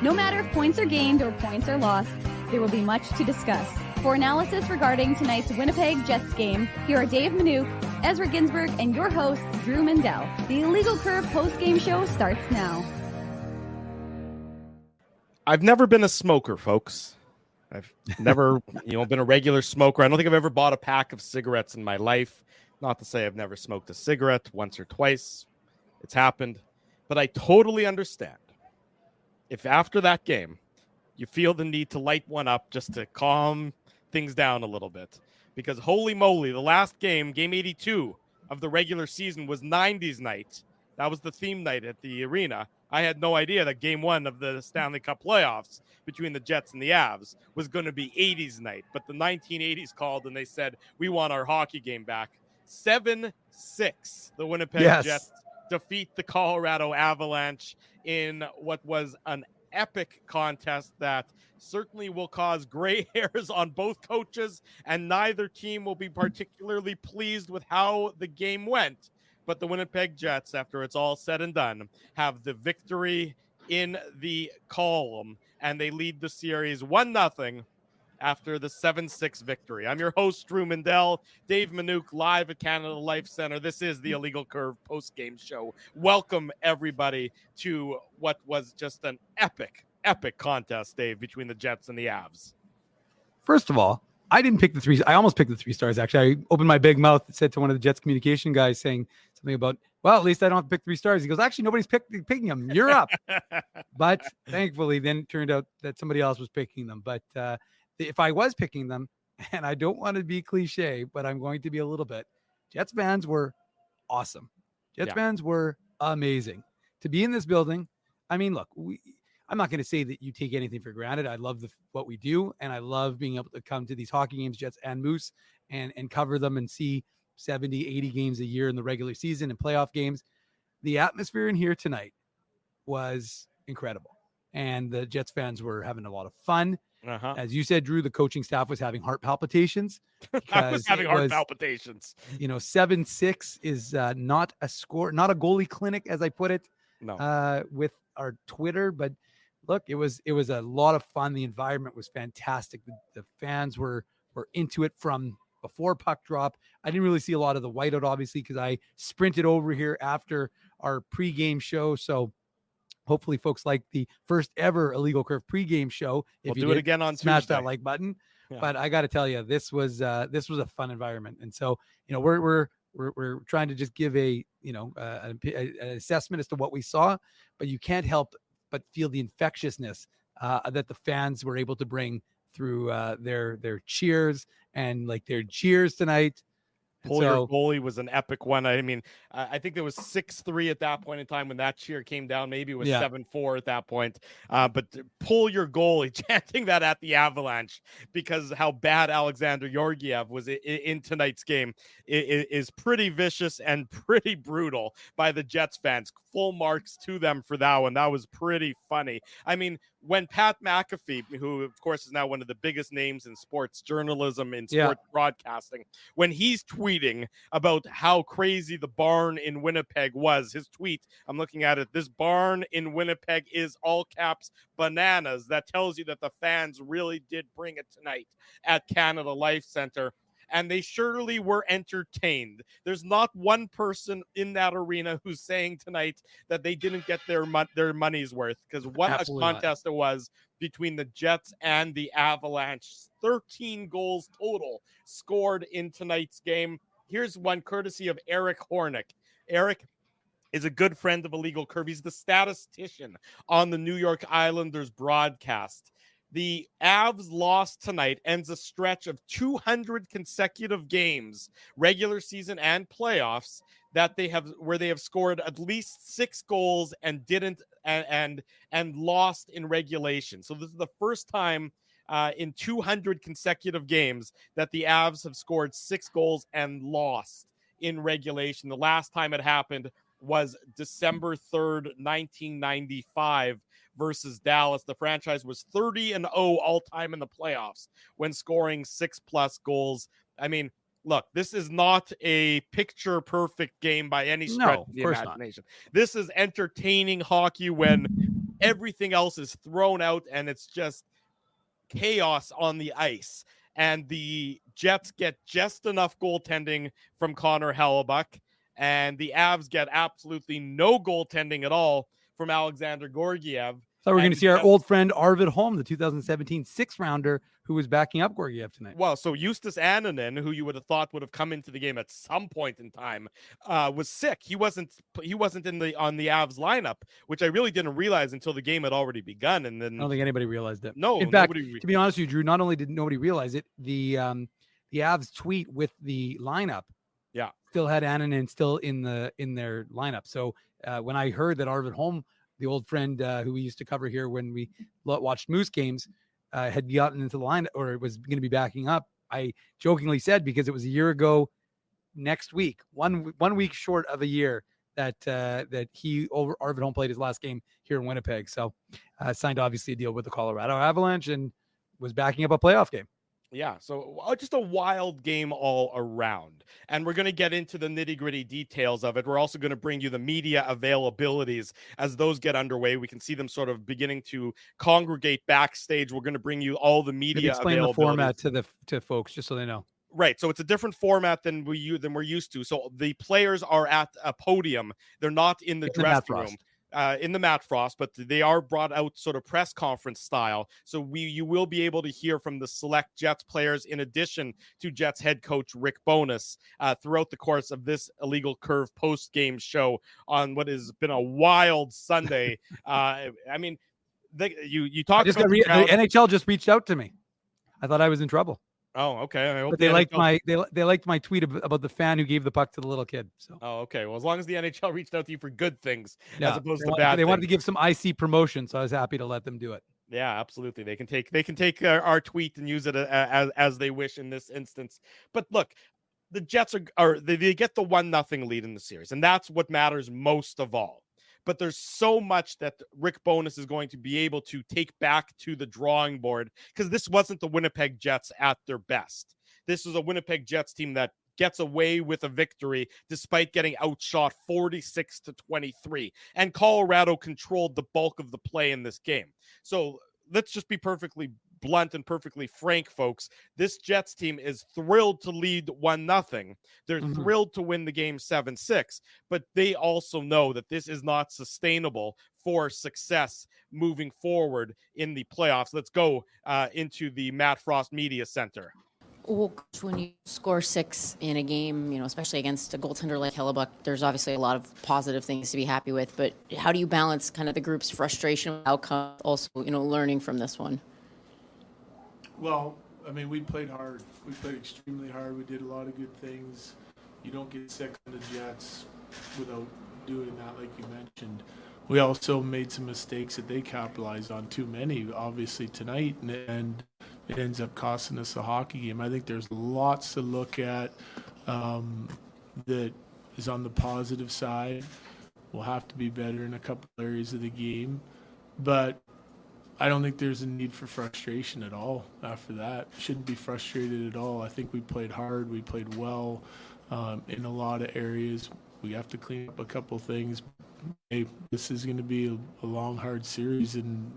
No matter if points are gained or points are lost, there will be much to discuss. For analysis regarding tonight's Winnipeg Jets game, here are Dave Minuk, Ezra Ginsburg, and your host, Drew Mindell. The Illegal Curve post-game show starts now. I've never been a smoker, folks. I've never, been a regular smoker. I don't think I've ever bought a pack of cigarettes in my life. Not to say I've never smoked a cigarette once or twice. It's happened. But I totally understand if after that game you feel the need to light one up just to calm things down a little bit. Because holy moly, the last game, game 82 of the regular season, was 90s night. That was the theme night at the arena. I had no idea that game one of the Stanley Cup playoffs between the Jets and the Avs was going to be 80s night. But the 1980s called and they said, we want our hockey game back. 7-6, the Winnipeg Jets defeat the Colorado Avalanche in what was an epic contest that certainly will cause gray hairs on both coaches, and neither team will be particularly pleased with how the game went. But the Winnipeg Jets, after it's all said and done, have the victory in the column, and they lead the series 1-0 after the 7-6 victory. I'm your host, Drew Mindell. Dave Minuk, live at Canada Life Center. This is the Illegal Curve post-game show. Welcome, everybody, to what was just an epic contest, Dave, between the Jets and the Avs. First of all, I didn't pick the three. I almost picked the 3 stars, actually. I opened my big mouth and said to one of the Jets communication guys saying something about, well, at least I don't have to pick 3 stars. He goes, actually, nobody's picking them. You're up. But thankfully, then it turned out that somebody else was picking them. But if I was picking them, and I don't want to be cliche, but I'm going to be a little bit, Jets fans were awesome. Jets fans were amazing. To be in this building, I mean, look, I'm not going to say that you take anything for granted. I love what we do, and I love being able to come to these hockey games, Jets and Moose, and cover them and see 70, 80 games a year in the regular season and playoff games. The atmosphere in here tonight was incredible, and the Jets fans were having a lot of fun. As you said, Drew, the coaching staff was having heart palpitations. I was having heart palpitations. 7-6 is not a score, not a goalie clinic, as I put it. No. With our Twitter, but look, it was a lot of fun. The environment was fantastic. The fans were into it from before puck drop. I didn't really see a lot of the whiteout, obviously, because I sprinted over here after our pregame show. So hopefully folks like the first ever Illegal Curve pregame show. If we'll do it again on smash Tuesday. That like button. Yeah. But I got to tell you, this was a fun environment. And so, we're trying to just give an assessment as to what we saw, but you can't help but feel the infectiousness that the fans were able to bring through their cheers and like their cheers tonight. Pull your goalie was an epic one. I mean, I think there was 6-3 at that point in time when that cheer came down. Maybe it was 7-4 at that point. But pull your goalie, chanting that at the Avalanche because how bad Alexander Georgiev was in tonight's game is pretty vicious and pretty brutal by the Jets fans. Full marks to them for that one. That was pretty funny. I mean, when Pat McAfee, who of course is now one of the biggest names in sports journalism and sports broadcasting, when he's tweeting about how crazy the barn in Winnipeg was, his tweet, I'm looking at it, this barn in Winnipeg is all caps bananas. That tells you that the fans really did bring it tonight at Canada Life Center. And they surely were entertained. There's not one person in that arena who's saying tonight that they didn't get their money's worth, because what Absolutely a contest it was between the Jets and the Avalanche. 13 goals total scored in tonight's game. Here's one courtesy of Eric Hornick. Eric is a good friend of Illegal Curve. He's the statistician on the New York Islanders broadcast. The Avs loss tonight ends a stretch of 200 consecutive games, regular season and playoffs, that they have scored at least 6 goals and didn't and lost in regulation. So this is the first time in 200 consecutive games that the Avs have scored 6 goals and lost in regulation. The last time it happened was December 3rd, 1995 versus Dallas. The franchise was 30-0 all time in the playoffs when scoring 6+ goals. I mean, look, this is not a picture perfect game by any stretch of the imagination. This is entertaining hockey when everything else is thrown out and it's just chaos on the ice. And the Jets get just enough goaltending from Connor Hellebuyck, and the Avs get absolutely no goaltending at all from Alexander Georgiev. So we're going to see our old friend Arvid Holm, the 2017 sixth-rounder, who was backing up Georgiev tonight. Well, so Justus Annunen, who you would have thought would have come into the game at some point in time, was sick. He wasn't on the Avs lineup, which I really didn't realize until the game had already begun. And then I don't think anybody realized it. No, in fact, to be honest with you, Drew, not only did nobody realize it, the Avs tweet with the lineup, still had Annunen still in their lineup. So when I heard that Arvid Holm, the old friend who we used to cover here when we watched Moose games, had gotten into the line or was going to be backing up, I jokingly said, because it was a year ago next week, one week short of a year that Arvid Holm played his last game here in Winnipeg. So signed obviously a deal with the Colorado Avalanche and was backing up a playoff game. Yeah, so just a wild game all around. And we're going to get into the nitty-gritty details of it. We're also going to bring you the media availabilities as those get underway. We can see them sort of beginning to congregate backstage. We're going to bring you all the media explain the format to folks just so they know. Right, so it's a different format than we're used to. So the players are at a podium. They're not in the dressing room. In the Matt Frost, but they are brought out sort of press conference style. So you will be able to hear from the select Jets players in addition to Jets head coach Rick Bowness throughout the course of this Illegal Curve post-game show on what has been a wild Sunday. I mean, you talked about the NHL just reached out to me. I thought I was in trouble. Oh, okay. I hope but they liked my tweet about the fan who gave the puck to the little kid. So. Oh, okay. Well, as long as the NHL reached out to you for good things as opposed to bad, they wanted to give some IC promotion, so I was happy to let them do it. Yeah, absolutely. They can take our tweet and use it as they wish in this instance. But look, the Jets they get the 1-0 lead in the series, and that's what matters most of all. But there's so much that Rick Bowness is going to be able to take back to the drawing board, because this wasn't the Winnipeg Jets at their best. This is a Winnipeg Jets team that gets away with a victory despite getting outshot 46-23. And Colorado controlled the bulk of the play in this game. So let's just be perfectly blunt and perfectly frank, folks. This Jets team is thrilled to lead 1-0. They're thrilled to win the game 7-6, but they also know that this is not sustainable for success moving forward in the playoffs. Let's go into the Matt Frost Media Center. Well, when you score 6 in a game, especially against a goaltender like Hellebuyck, there's obviously a lot of positive things to be happy with. But how do you balance kind of the group's frustration with outcome, also, learning from this one? Well, I mean, we played hard. We played extremely hard. We did a lot of good things. You don't get sick on the Jets without doing that, like you mentioned. We also made some mistakes that they capitalized on, too many, obviously, tonight, and it ends up costing us a hockey game. I think there's lots to look at that is on the positive side. We'll have to be better in a couple areas of the game, but I don't think there's a need for frustration at all after that. Shouldn't be frustrated at all. I think we played hard. We played well in a lot of areas. We have to clean up a couple things. Hey, this is going to be a long, hard series, and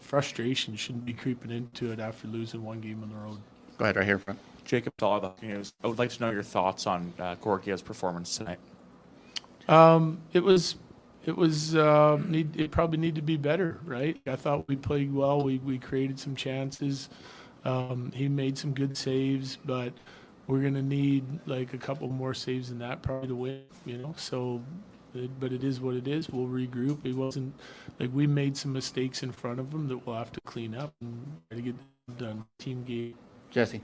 frustration shouldn't be creeping into it after losing one game on the road. Go ahead, right here in front. Jacob Dahl, the News. I would like to know your thoughts on Georgiev's performance tonight. It probably need to be better, right? I thought we played well. We created some chances. He made some good saves, but we're going to need like a couple more saves than that probably to win, So, but it is what it is. We'll regroup. It wasn't like we made some mistakes in front of him that we'll have to clean up and try to get done. Team game. Jesse.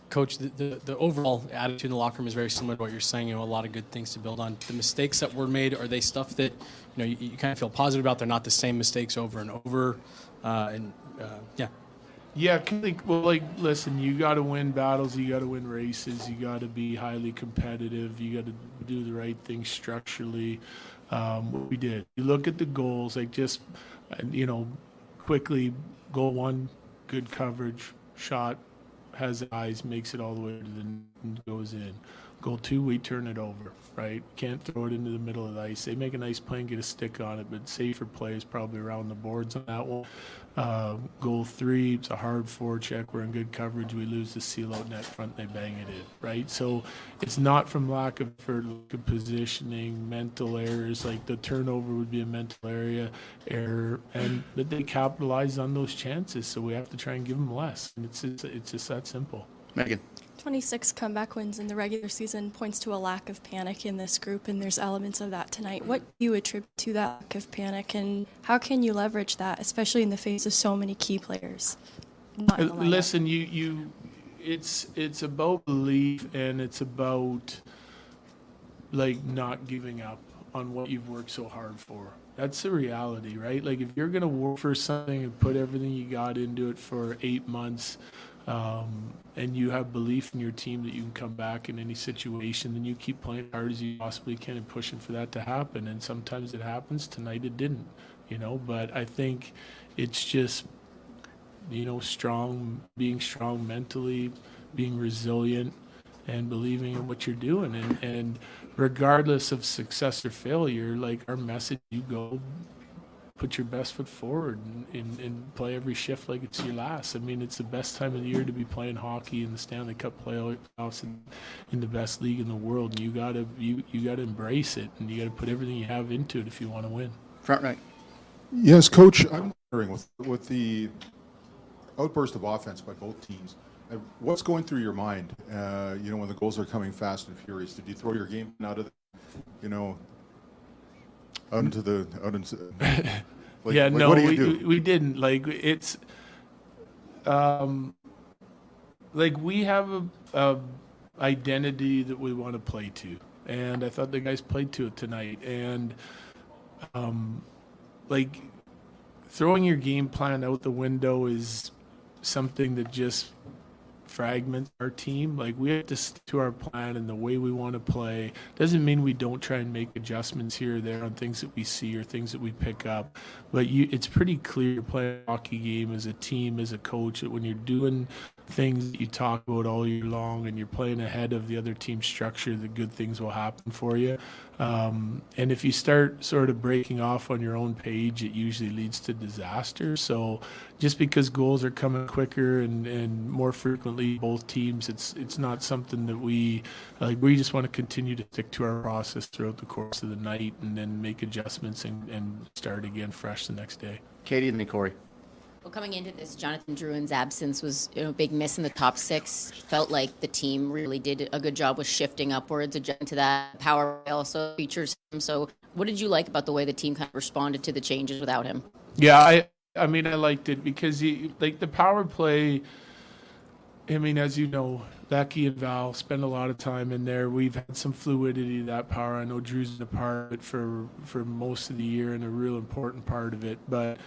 Coach, the overall attitude in the locker room is very similar to what you're saying. A lot of good things to build on. The mistakes that were made, are they stuff that you kind of feel positive about? They're not the same mistakes over and over, Yeah, listen, you got to win battles, you got to win races, you got to be highly competitive, you got to do the right things structurally. What we did. You look at the goals, quickly, goal one, good coverage, shot, has eyes, makes it all the way to the net and goes in. Goal 2, we turn it over, right? Can't throw it into the middle of the ice. They make a nice play and get a stick on it, but safer play is probably around the boards on that one. Goal 3, it's a hard forecheck. We're in good coverage. We lose the seal out net front. They bang it in, right? So it's not from lack of effort, lack of positioning, mental errors. Like the turnover would be a mental error, but they capitalize on those chances. So we have to try and give them less. And it's just that simple. Megan. 26 comeback wins in the regular season points to a lack of panic in this group, and there's elements of that tonight. What do you attribute to that lack of panic, and how can you leverage that, especially in the face of so many key players? Listen, it's about belief, and it's about like not giving up on what you've worked so hard for. That's the reality, right? Like if you're gonna work for something and put everything you got into it for 8 months, and you have belief in your team that you can come back in any situation, then you keep playing hard as you possibly can and pushing for that to happen. And sometimes it happens. Tonight it didn't, but I think it's just, being strong mentally, being resilient, and believing in what you're doing. And regardless of success or failure, like our message, you go put your best foot forward and play every shift like it's your last. I mean, it's the best time of the year to be playing hockey in the Stanley Cup playoffs and in the best league in the world. And you gotta embrace it, and you gotta put everything you have into it if you want to win. Front right. Yes, Coach. I'm wondering with the outburst of offense by both teams, what's going through your mind? When the goals are coming fast and furious, did you throw your game out of we didn't. Like it's like we have a identity that we want to play to, and I thought the guys played to it tonight. And like throwing your game plan out the window is something that just fragments our team. Like we have to stick to our plan and the way we want to play. Doesn't mean we don't try and make adjustments here or there on things that we see or things that we pick up, but it's pretty clear you're playing a hockey game as a team, as a coach, that when you're doing things that you talk about all year long and you're playing ahead of the other team's structure, the good things will happen for you. And if you start sort of breaking off on your own page, it usually leads to disaster. So just because goals are coming quicker and more frequently both teams, it's not something that we just want to continue to stick to our process throughout the course of the night and then make adjustments and start again fresh the next day. Katie and then Corey. Well, coming into this, Jonathan Drouin's absence was a big miss in the top 6. Felt like the team really did a good job with shifting upwards, adjusting to that. Power play also features him. So what did you like about the way the team kind of responded to the changes without him? Yeah, I mean, I liked it because the power play, I mean, as you know, Becky and Val spend a lot of time in there. We've had some fluidity to that power. I know Drew's a part of it for most of the year and a real important part of it. But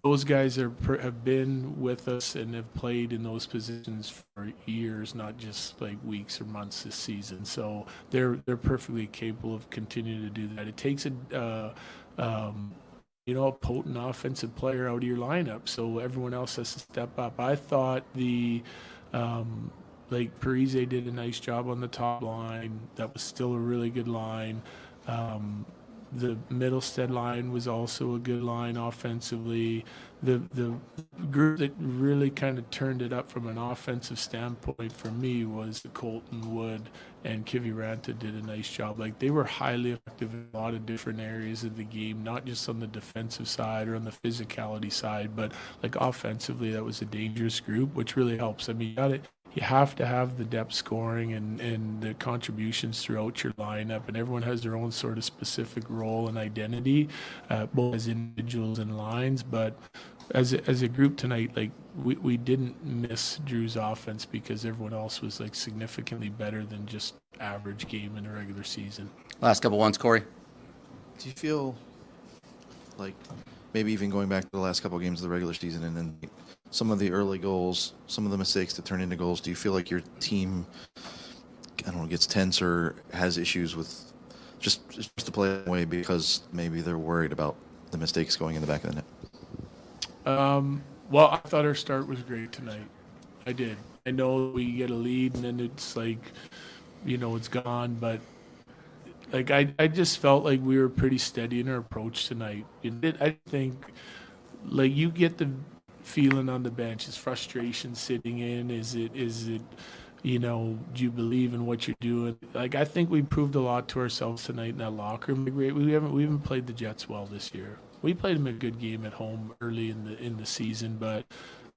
those guys have been with us and have played in those positions for years, not just like weeks or months this season. So they're perfectly capable of continuing to do that. It takes a potent offensive player out of your lineup, so everyone else has to step up. I thought Parise did a nice job on the top line. That was still a really good line. The Middlestead line was also a good line offensively. The group that really kind of turned it up from an offensive standpoint for me was the Colton Wood and Kiviranta did a nice job. Like they were highly effective in a lot of different areas of the game, not just on the defensive side or on the physicality side, but like offensively, that was a dangerous group, which really helps. I mean, you have to have the depth scoring and the contributions throughout your lineup, and everyone has their own sort of specific role and identity, both as individuals and lines. But as a group tonight, like we didn't miss Drew's offense because everyone else was like significantly better than just average game in a regular season. Last couple ones, Corey. Do you feel like maybe even going back to the last couple of games of the regular season and then some of the early goals, some of the mistakes that turn into goals, do you feel like your team, gets tense or has issues with just to play away because maybe they're worried about the mistakes going in the back of the net? Well, I thought our start was great tonight. I did. I know we get a lead and then it's like it's gone. But like I just felt like we were pretty steady in our approach tonight. I think like you get the feeling on the bench. Is frustration sitting in? Is it do you believe in what you're doing? Like I think we proved a lot to ourselves tonight in that locker room. We haven't played the Jets well this year. We played them a good game at home early in the season, but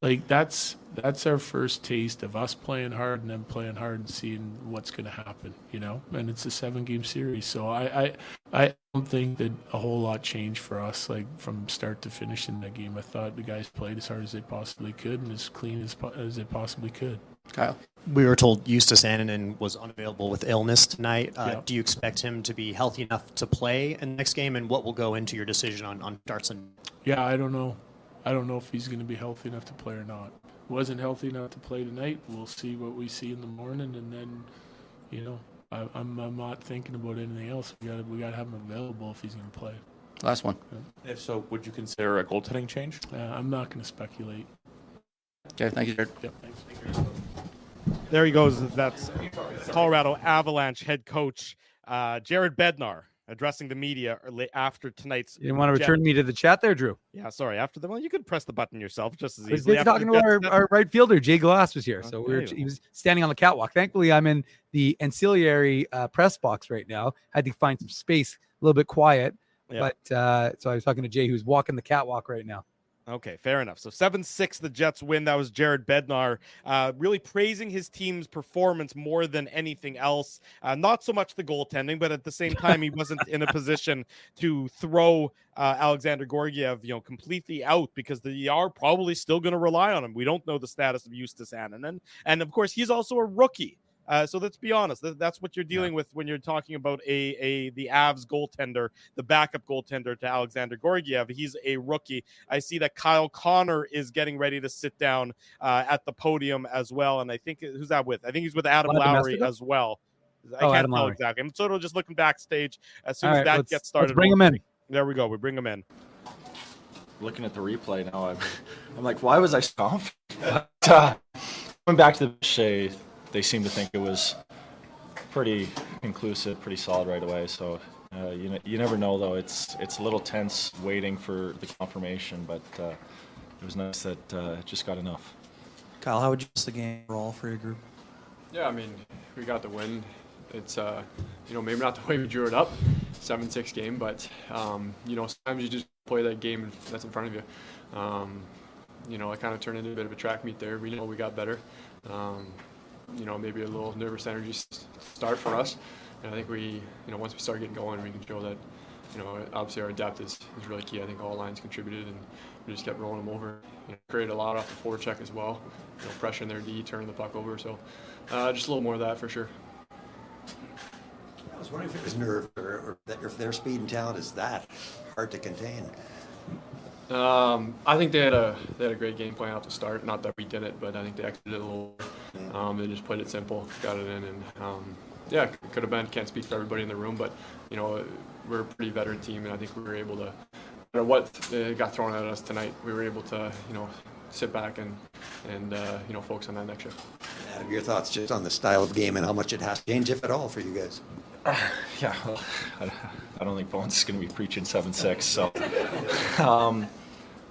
like that's our first taste of us playing hard and them playing hard and seeing what's going to happen, And it's a 7-game series, so I don't think that a whole lot changed for us, like from start to finish in that game. I thought the guys played as hard as they possibly could and as clean as they possibly could. Kyle, we were told Justus Annunen was unavailable with illness tonight. Yeah. Do you expect him to be healthy enough to play in the next game, and what will go into your decision on Dartson? Yeah, I don't know. I don't know if he's going to be healthy enough to play or not. Wasn't healthy enough to play tonight. We'll see what we see in the morning, and then, I'm not thinking about anything else. We got to have him available if he's going to play. Last one. Yeah. If so, would you consider a goaltending change? I'm not going to speculate. Okay, thank you, Jared. Yep, thanks. There he goes. That's Colorado Avalanche head coach Jared Bednar addressing the media after tonight's. You didn't want to return me to the chat there, Drew? Yeah, sorry. Well, you could press the button yourself just as I was easily. talking to our right fielder, Jay Glass, was here. So he was standing on the catwalk. Thankfully, I'm in the ancillary press box right now. I had to find some space, a little bit quiet. Yeah. But so I was talking to Jay, who's walking the catwalk right now. Okay, fair enough. So 7-6, the Jets win. That was Jared Bednar really praising his team's performance more than anything else. Not so much the goaltending, but at the same time, he wasn't in a position to throw Alexander Georgiev, completely out because they are probably still going to rely on him. We don't know the status of Justus Annunen. And of course, he's also a rookie. So let's be honest. That's what you're dealing with when you're talking about the Avs goaltender, the backup goaltender to Alexander Georgiev. He's a rookie. I see that Kyle Connor is getting ready to sit down at the podium as well. And I think who's that with? I think he's with Adam Lowry as well. I can't tell exactly. I'm sort of just looking backstage as soon as that gets started. Let's bring him in. There we go. We bring him in. Looking at the replay now, I'm like, why was I stomped? Going back to the Shea. They seem to think it was pretty conclusive, pretty solid right away. So you never know, though. It's a little tense waiting for the confirmation, but it was nice that it just got enough. Kyle, how would you miss the game overall for your group? Yeah, I mean, we got the win. It's maybe not the way we drew it up, 7-6 game, but sometimes you just play that game that's in front of you. It kind of turned into a bit of a track meet there. We know we got better. Maybe a little nervous energy start for us. And I think we, once we start getting going, we can show that, obviously our depth is really key. I think all lines contributed, and we just kept rolling them over. Created a lot off the forecheck as well. Pressuring their D, turning the puck over. So just a little more of that for sure. I was wondering if it was nerve or that their speed and talent is that hard to contain. I think they had a great game plan off the start. Not that we did it, but I think they exited a little. They just played it simple, got it in, and could have been. Can't speak for everybody in the room, but we're a pretty veteran team, and I think we were able to. No matter what got thrown at us tonight, we were able to sit back and focus on that next shift. Adam, your thoughts just on the style of game and how much it has to change, if at all, for you guys? Well, I don't think Bones is going to be preaching 7-6. So,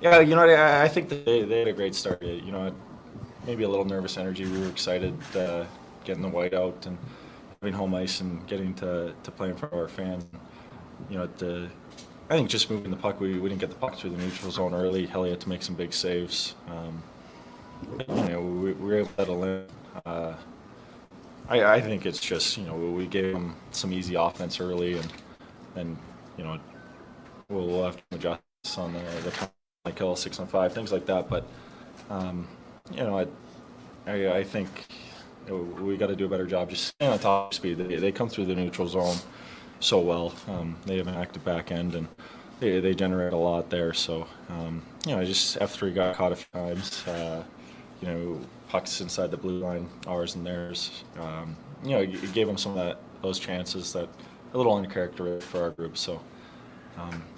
I think they had a great start. Maybe a little nervous energy. We were excited getting the white out and having home ice and getting to play in front of our fans. I think just moving the puck, we didn't get the puck through the neutral zone early. Helly had to make some big saves. We were able to settle in. I think it's just, we gave them some easy offense early, and we'll have to adjust on the kill 6-on-5, things like that. But I think we got to do a better job just staying on top of speed. They come through the neutral zone so well. They have an active back end, and they generate a lot there. So just F3 got caught a few times. Pucks inside the blue line, ours and theirs. It gave them some of those chances that a little uncharacteristic for our group. So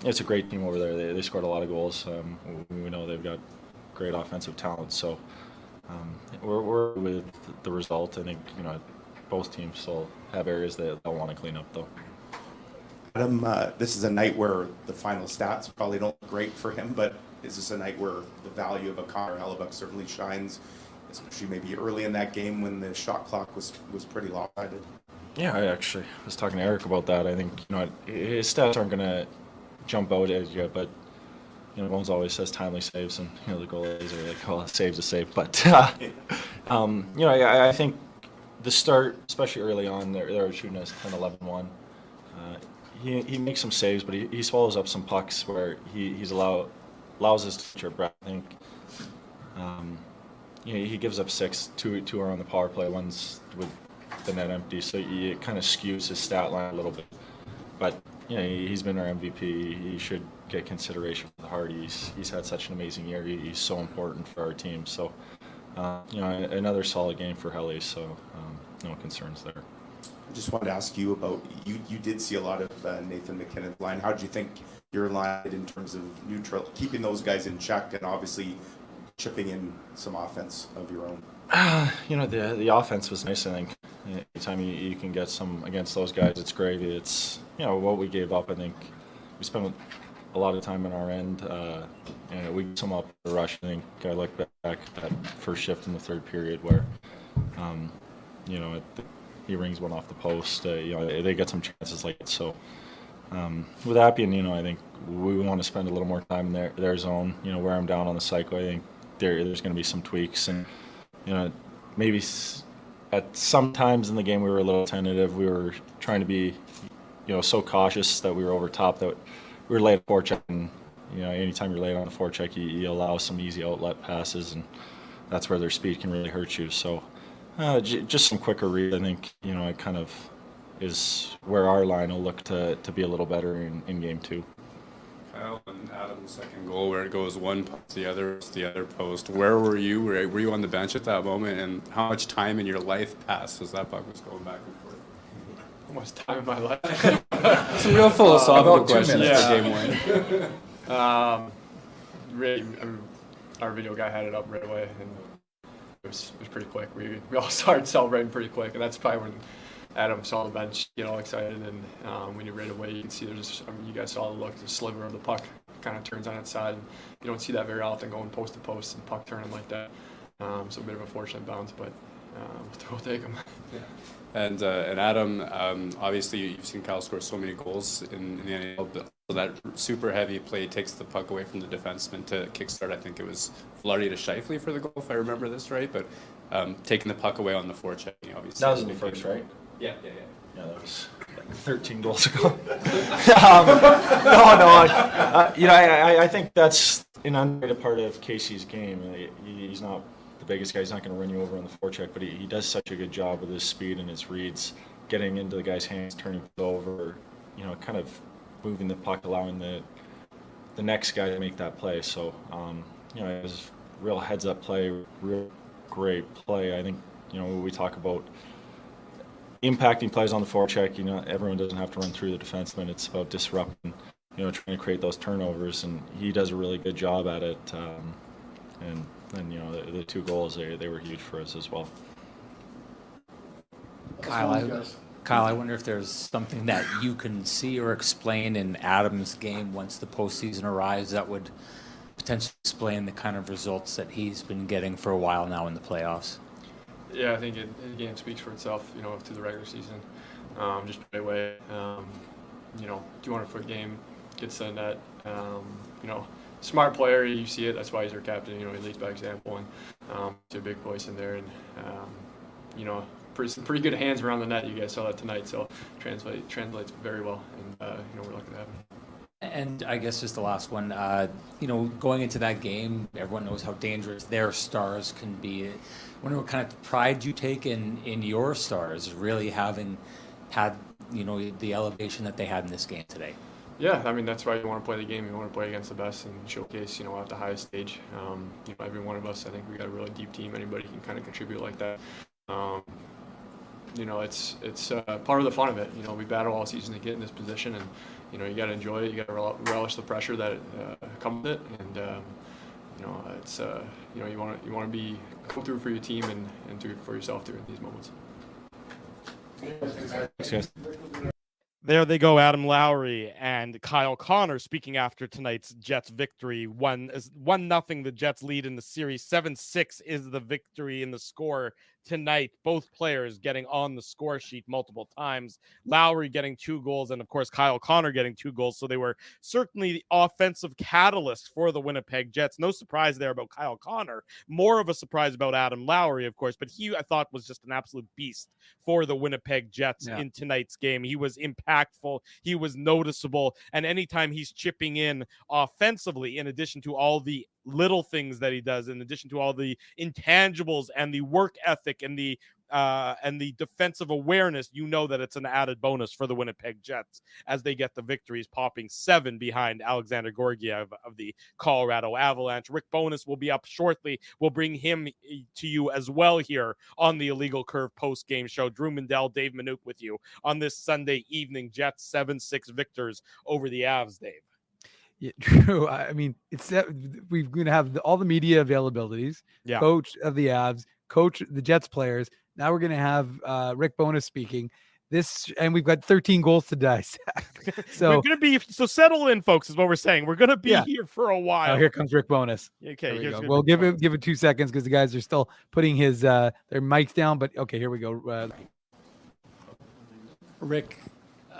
it's a great team over there. They scored a lot of goals. We know they've got great offensive talent. So we're with the result. I think both teams still have areas that they'll want to clean up, though. Adam, this is a night where the final stats probably don't look great for him, but is this a night where the value of a Connor Hellebuyck certainly shines, especially maybe early in that game when the shot clock was pretty lopsided? Yeah, I actually was talking to Eric about that. I think, his stats aren't going to jump out at you, but Bones always says timely saves, and the goalies are like, "Oh, save's a save." But I think the start, especially early on, they're shooting us 10, 11-1. He makes some saves, but he swallows up some pucks where he's allows us to catch our breath. I think he gives up 6, two are on the power play, one's with the net empty, so it kind of skews his stat line a little bit. But he's been our MVP. He should get consideration for the Hart. He's had such an amazing year. He's so important for our team. So another solid game for Helly. So no concerns there. I just wanted to ask you about you did see a lot of Nathan McKinnon's line. How did you think your line did in terms of keeping those guys in check and obviously chipping in some offense of your own? The offense was nice. I think anytime you can get some against those guys, it's gravy. It's what we gave up. I think we spent a lot of time on our end. We sum up the rush. I think I look back at that first shift in the third period where he rings one off the post. They get some chances like it. So with that being, I think we want to spend a little more time in their zone. Where I'm down on the cycle, I think there's going to be some tweaks, and maybe at some times in the game we were a little tentative. We were trying to be so cautious that we were over top that we were late at forecheck, and anytime you're late on a forecheck, you allow some easy outlet passes, and that's where their speed can really hurt you. So just some quicker read. I think it kind of is where our line will look to be a little better in game 2. Kyle, and Adam's second goal where it goes one post to the other post. Where were you? Were you on the bench at that moment? And how much time in your life passed as that puck was going back and forth? How much time in my life? Some real philosophical questions questions. for game 1. Really, our video guy had it up right away, and it was pretty quick. We all started celebrating pretty quick, and that's probably when Adam saw the bench get all excited, and when you're right away, you can see there's you guys saw the look, the sliver of the puck kind of turns on its side. And you don't see that very often, going post to post and puck turning like that. So a bit of a fortunate bounce, but we'll take them. Yeah. And Adam, obviously you've seen Kyle score so many goals in the NHL, but that super heavy play takes the puck away from the defenseman to kickstart. I think it was Fleury to Scheifele for the goal, if I remember this right. But taking the puck away on the forecheck, obviously. That was in the first, right? Yeah, that was like 13 goals ago. I think that's an underrated part of Casey's game. He's not the biggest guy. He's not going to run you over on the forecheck, but he does such a good job with his speed and his reads, getting into the guy's hands, turning it over, kind of moving the puck, allowing the next guy to make that play. So, it was real heads-up play, real great play. I think, we talk about impacting plays on the forecheck, everyone doesn't have to run through the defenseman. It's about disrupting, trying to create those turnovers, and he does a really good job at it. And then, the 2 goals, they were huge for us as well. Kyle, I wonder if there's something that you can see or explain in Adam's game once the postseason arrives that would potentially explain the kind of results that he's been getting for a while now in the playoffs. Yeah, I think the game speaks for itself, through the regular season. Just right away, 200-foot game, gets to the net. Smart player, you see it. That's why he's our captain. He leads by example, and he's a big voice in there. And pretty good hands around the net. You guys saw that tonight, so translates very well. And we're lucky to have him. And I guess just the last one, going into that game, everyone knows how dangerous their stars can be. I wonder what kind of pride you take in your stars, really having had, the elevation that they had in this game today. Yeah, I mean, that's why you want to play the game. You want to play against the best and showcase, at the highest stage. Every one of us, I think we got a really deep team. Anybody can kind of contribute like that. It's part of the fun of it. We battle all season to get in this position, and you got to enjoy it. You got to relish the pressure that comes with it, and it's you want to be go through for your team and do it for yourself during these moments. Thanks, guys. There they go, Adam Lowry and Kyle Connor speaking after tonight's Jets victory. 1-0 the Jets lead in the series. 7-6 is the victory in the score tonight. Both players getting on the score sheet multiple times. Lowry getting 2 goals, and of course Kyle Connor getting 2 goals. So they were certainly the offensive catalyst for the Winnipeg Jets. No surprise there about Kyle Connor. More of a surprise about Adam Lowry, of course, but he, I thought, was just an absolute beast for the Winnipeg Jets in tonight's game. He was impactful. He was noticeable. And anytime he's chipping in offensively, in addition to all the little things that he does, in addition to all the intangibles and the work ethic and the defensive awareness, you know that it's an added bonus for the Winnipeg Jets as they get the victories, popping 7 behind Alexander Georgiev of the Colorado Avalanche. Rick Bowness will be up shortly. We'll bring him to you as well here on the Illegal Curve post-game show. Drew Mindell, Dave Minuk with you on this Sunday evening. Jets 7-6 victors over the Avs, Dave. Yeah, Drew. I mean, it's we're going to have all the media availabilities. Yeah. Coach of the Avs, coach the Jets players. Now we're going to have Rick Bowness speaking. And we've got 13 goals to dissect. So we're going to be settle in, folks. Is what we're saying. We're going to be here for a while. Oh, here comes Rick Bowness. Okay, here we go. We'll give it 2 seconds because the guys are still putting their mics down. But okay, here we go. Rick,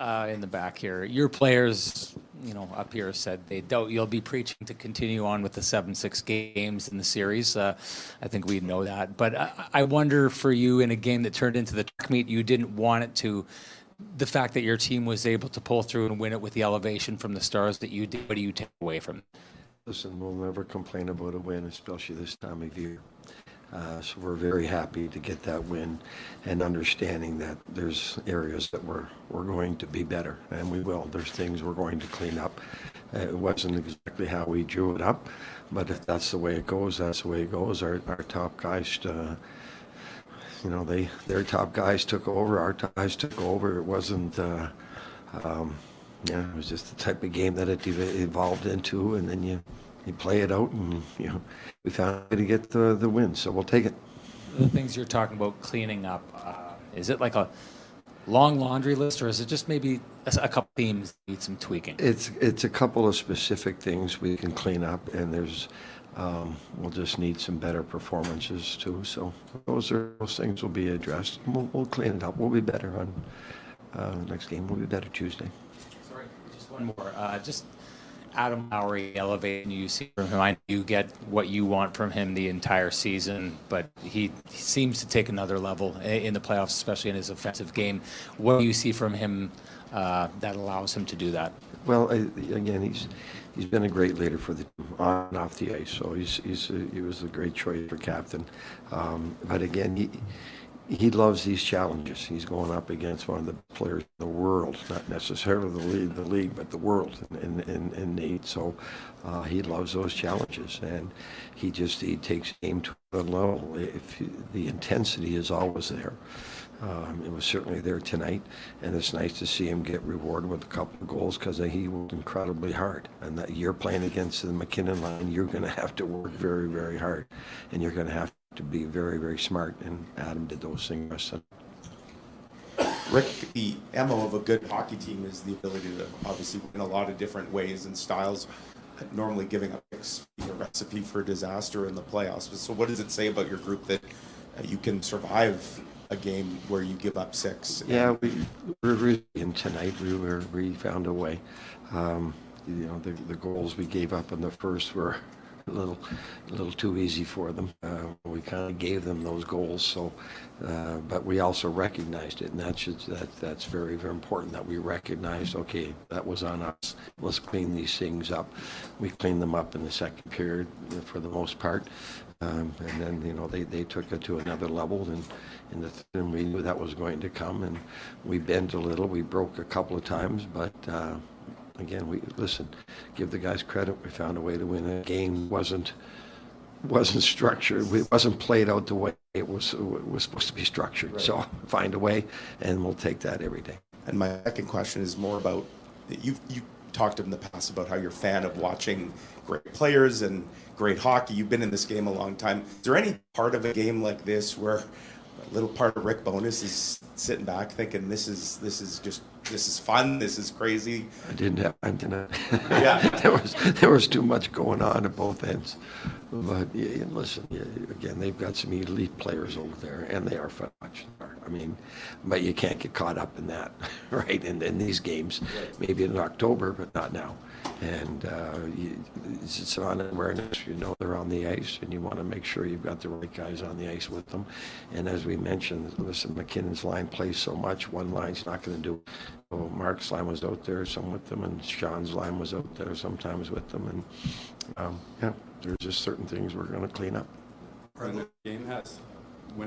in the back here, your players, up here said they doubt you'll be preaching to continue on with the 7-6 games in the series. I think we know that. But I wonder for you, in a game that turned into the track meet, you didn't want it to, the fact that your team was able to pull through and win it with the elevation from the Stars that you did. What do you take away from it? Listen, we'll never complain about a win, especially this time of year. So we're very happy to get that win, and understanding that there's areas that we're going to be better, and we will. There's things we're going to clean up. It wasn't exactly how we drew it up, but if that's the way it goes, that's the way it goes. Our top guys, their top guys took over. Our guys took over. It wasn't. It was just the type of game that it evolved into, and then you play it out, and we found a way to get the win, so we'll take it. The things you're talking about cleaning up, is it like a long laundry list, or is it just maybe a couple themes that need some tweaking? It's a couple of specific things we can clean up, and there's we'll just need some better performances too. So those things will be addressed. We'll clean it up. We'll be better on next game. We'll be better Tuesday. Sorry, just one more. Just Adam Lowry elevating you see from him. I know you get what you want from him the entire season, but he seems to take another level in the playoffs, especially in his offensive game. What do you see from him that allows him to do that? Well, again, he's been a great leader for the team on and off the ice. So he was a great choice for captain. But again, he loves these challenges. He's going up against one of the players in the world, not necessarily the league, but the world, in Nate. So he loves those challenges, and he takes game to another level. The intensity is always there. It was certainly there tonight, and it's nice to see him get rewarded with a couple of goals because he worked incredibly hard. And that you're playing against the McKinnon line, you're going to have to work very, very hard, and you're going to have to be very, very smart, and Adam did those things. Rick, the MO of a good hockey team is the ability to obviously win a lot of different ways and styles. Normally giving up picks being a recipe for disaster in the playoffs. So what does it say about your group that you can survive a game where you give up 6? Yeah, we were really in tonight. We found a way. The goals we gave up in the first were a little too easy for them. We kind of gave them those goals, so but we also recognized it, and that's very, very important that we recognized, okay, that was on us. Let's clean these things up. We cleaned them up in the second period for the most part, and then they took it to another level, and in the third, and we knew that was going to come, and we bent a little. We broke a couple of times, but again, give the guys credit. We found a way to win. A game wasn't structured. It wasn't played out the way it was supposed to be structured. Right. So find a way, and we'll take that every day. And my second question is more about, you talked in the past about how you're a fan of watching great players and great hockey. You've been in this game a long time. Is there any part of a game like this where little part of Rick Bowness is sitting back thinking this is fun, this is crazy. I didn't have time tonight. Yeah. there was too much going on at both ends. But yeah, listen, again, they've got some elite players over there, and they are fun to watch. I mean, but you can't get caught up in that, right? In these games, maybe in October, but not now. And it's on awareness. You know they're on the ice, and you want to make sure you've got the right guys on the ice with them. And as we mentioned, listen, McKinnon's line plays so much. One line's not going to do. So Mark's line was out there, some with them, and Sean's line was out there sometimes with them. And there's just certain things we're going to clean up. When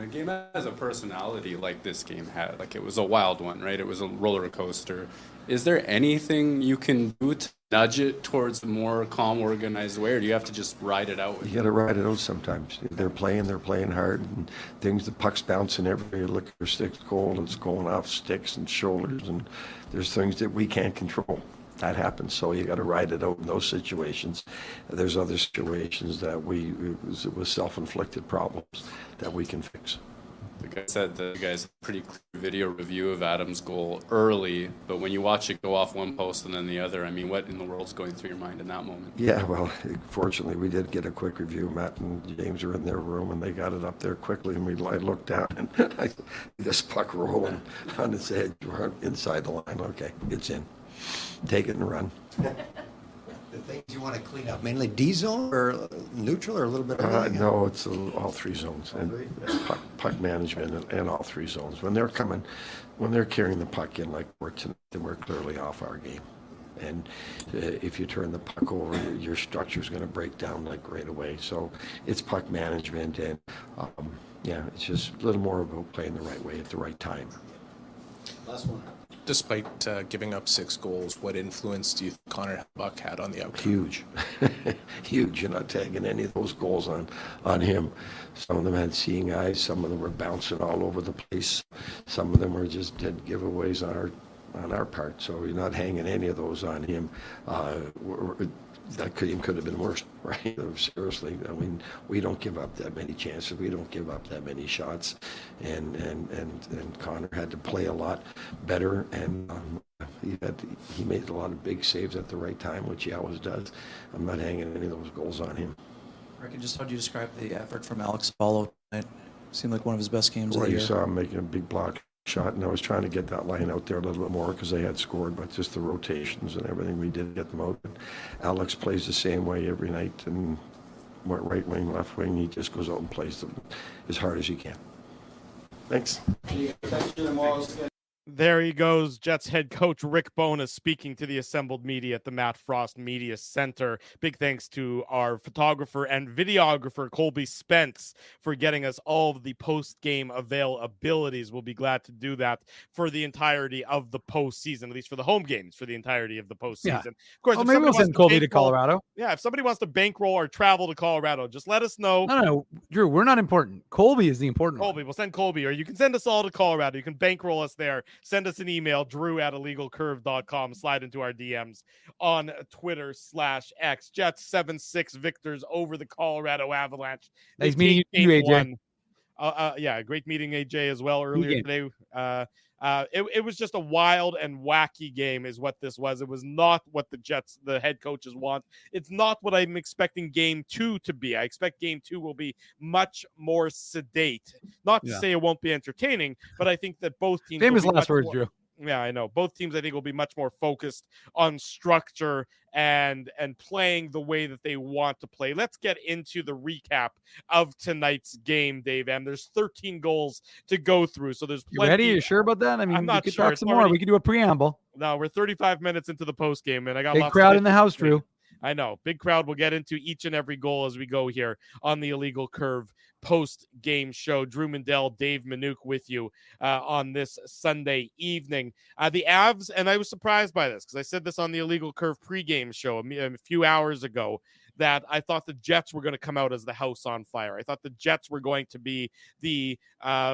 a game has a personality like this game had, like it was a wild one, right? It was a roller coaster. Is there anything you can do to nudge it towards a more calm, organized way, or do you have to just ride it out? You got to ride it out sometimes. They're playing hard, and the puck's bouncing everywhere. You look at their sticks cold, it's going off sticks and shoulders, and there's things that we can't control. That happens, so you got to ride it out in those situations. There's other situations that it was self-inflicted problems that we can fix. Like I said, the guys had a pretty clear video review of Adam's goal early, but when you watch it go off one post and then the other, I mean, what in the world's going through your mind in that moment? Yeah, well, fortunately, we did get a quick review. Matt and James were in their room, and they got it up there quickly, and I looked down, and this puck rolling on its edge, we're inside the line. Okay, it's in. Take it and run. The things you want to clean up, mainly D zone or neutral or a little bit of everything? No, it's all three zones, and puck management and all three zones. When they're carrying the puck in like we're tonight, then we're clearly off our game. And if you turn the puck over, your structure is going to break down like right away. So it's puck management, and it's just a little more about playing the right way at the right time. Last one. Despite giving up 6 goals, what influence do you think Connor Hellebuyck had on the outcome? Huge. Huge. You're not tagging any of those goals on him. Some of them had seeing eyes. Some of them were bouncing all over the place. Some of them were just dead giveaways on our part. So you're not hanging any of those on him. That could have been worse, right? Seriously, I mean, we don't give up that many chances. We don't give up that many shots, and Connor had to play a lot better, and he made a lot of big saves at the right time, which he always does. I'm not hanging any of those goals on him. Rick, just how do you describe the effort from Alex Paulo tonight? Seemed like one of his best games of the year. You saw him making a big block shot, and I was trying to get that line out there a little bit more because they had scored, but just the rotations and everything, we did get them out. But Alex plays the same way every night, and right wing, left wing, he just goes out and plays them as hard as he can. Thanks. There he goes, Jets head coach Rick Bowness speaking to the assembled media at the Matt Frost Media Center. Big thanks to our photographer and videographer, Colby Spence, for getting us all of the post-game availabilities. We'll be glad to do that for the entirety of the postseason, at least for the home games, for the entirety of the postseason. Yeah. Of course, maybe we'll send Colby to Colorado. Yeah, if somebody wants to bankroll or travel to Colorado, just let us know. No, Drew, we're not important. Colby is the important one. Colby, we'll send Colby, or you can send us all to Colorado. You can bankroll us there. Send us an email, drew@illegalcurve.com. Slide into our DMs on Twitter /X. Jets 7-6 victors over the Colorado Avalanche. Nice meeting you, AJ. Yeah, great meeting AJ as well earlier today. It was just a wild and wacky game is what this was. It was not what the Jets, the head coaches want. It's not what I'm expecting game 2 to be. I expect game 2 will be much more sedate. Not to say it won't be entertaining, but I think that both teams... Famous last words, Drew. Yeah, I know. Both teams, I think, will be much more focused on structure and playing the way that they want to play. Let's get into the recap of tonight's game, Dave M. There's 13 goals to go through, so there's plenty. You ready? You sure about that? I mean, I'm not we could sure. talk some more. We could do a preamble. No, we're 35 minutes into the post game, and I got big lots crowd of in the house, Drew. I know. Big crowd. We'll get into each and every goal as we go here on the Illegal Curve post-game show. Drew Mandel, Dave Minuk with you on this Sunday evening. The Avs, and I was surprised by this because I said this on the Illegal Curve pregame show a few hours ago, that I thought the Jets were going to come out as the house on fire. I thought the Jets were going to be the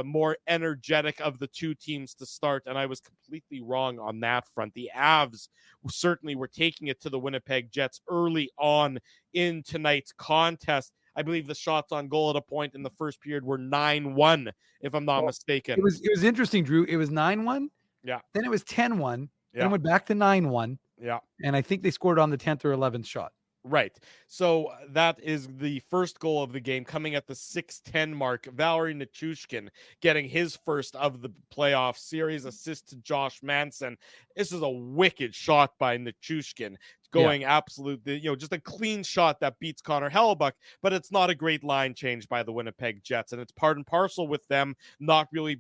more energetic of the two teams to start, and I was completely wrong on that front. The Avs certainly were taking it to the Winnipeg Jets early on in tonight's contest. I believe the shots on goal at a point in the first period were 9-1, if I'm not mistaken. It was interesting, Drew. It was 9-1. Yeah. Then it was 10-1. Yeah. Then it went back to 9-1. Yeah. And I think they scored on the 10th or 11th shot. Right. So that is the first goal of the game coming at the 6:10 mark. Valery Nichushkin getting his first of the playoff series, assist to Josh Manson. This is a wicked shot by Nichushkin. Going absolutely, just a clean shot that beats Connor Hellebuck, but it's not a great line change by the Winnipeg Jets. And it's part and parcel with them not really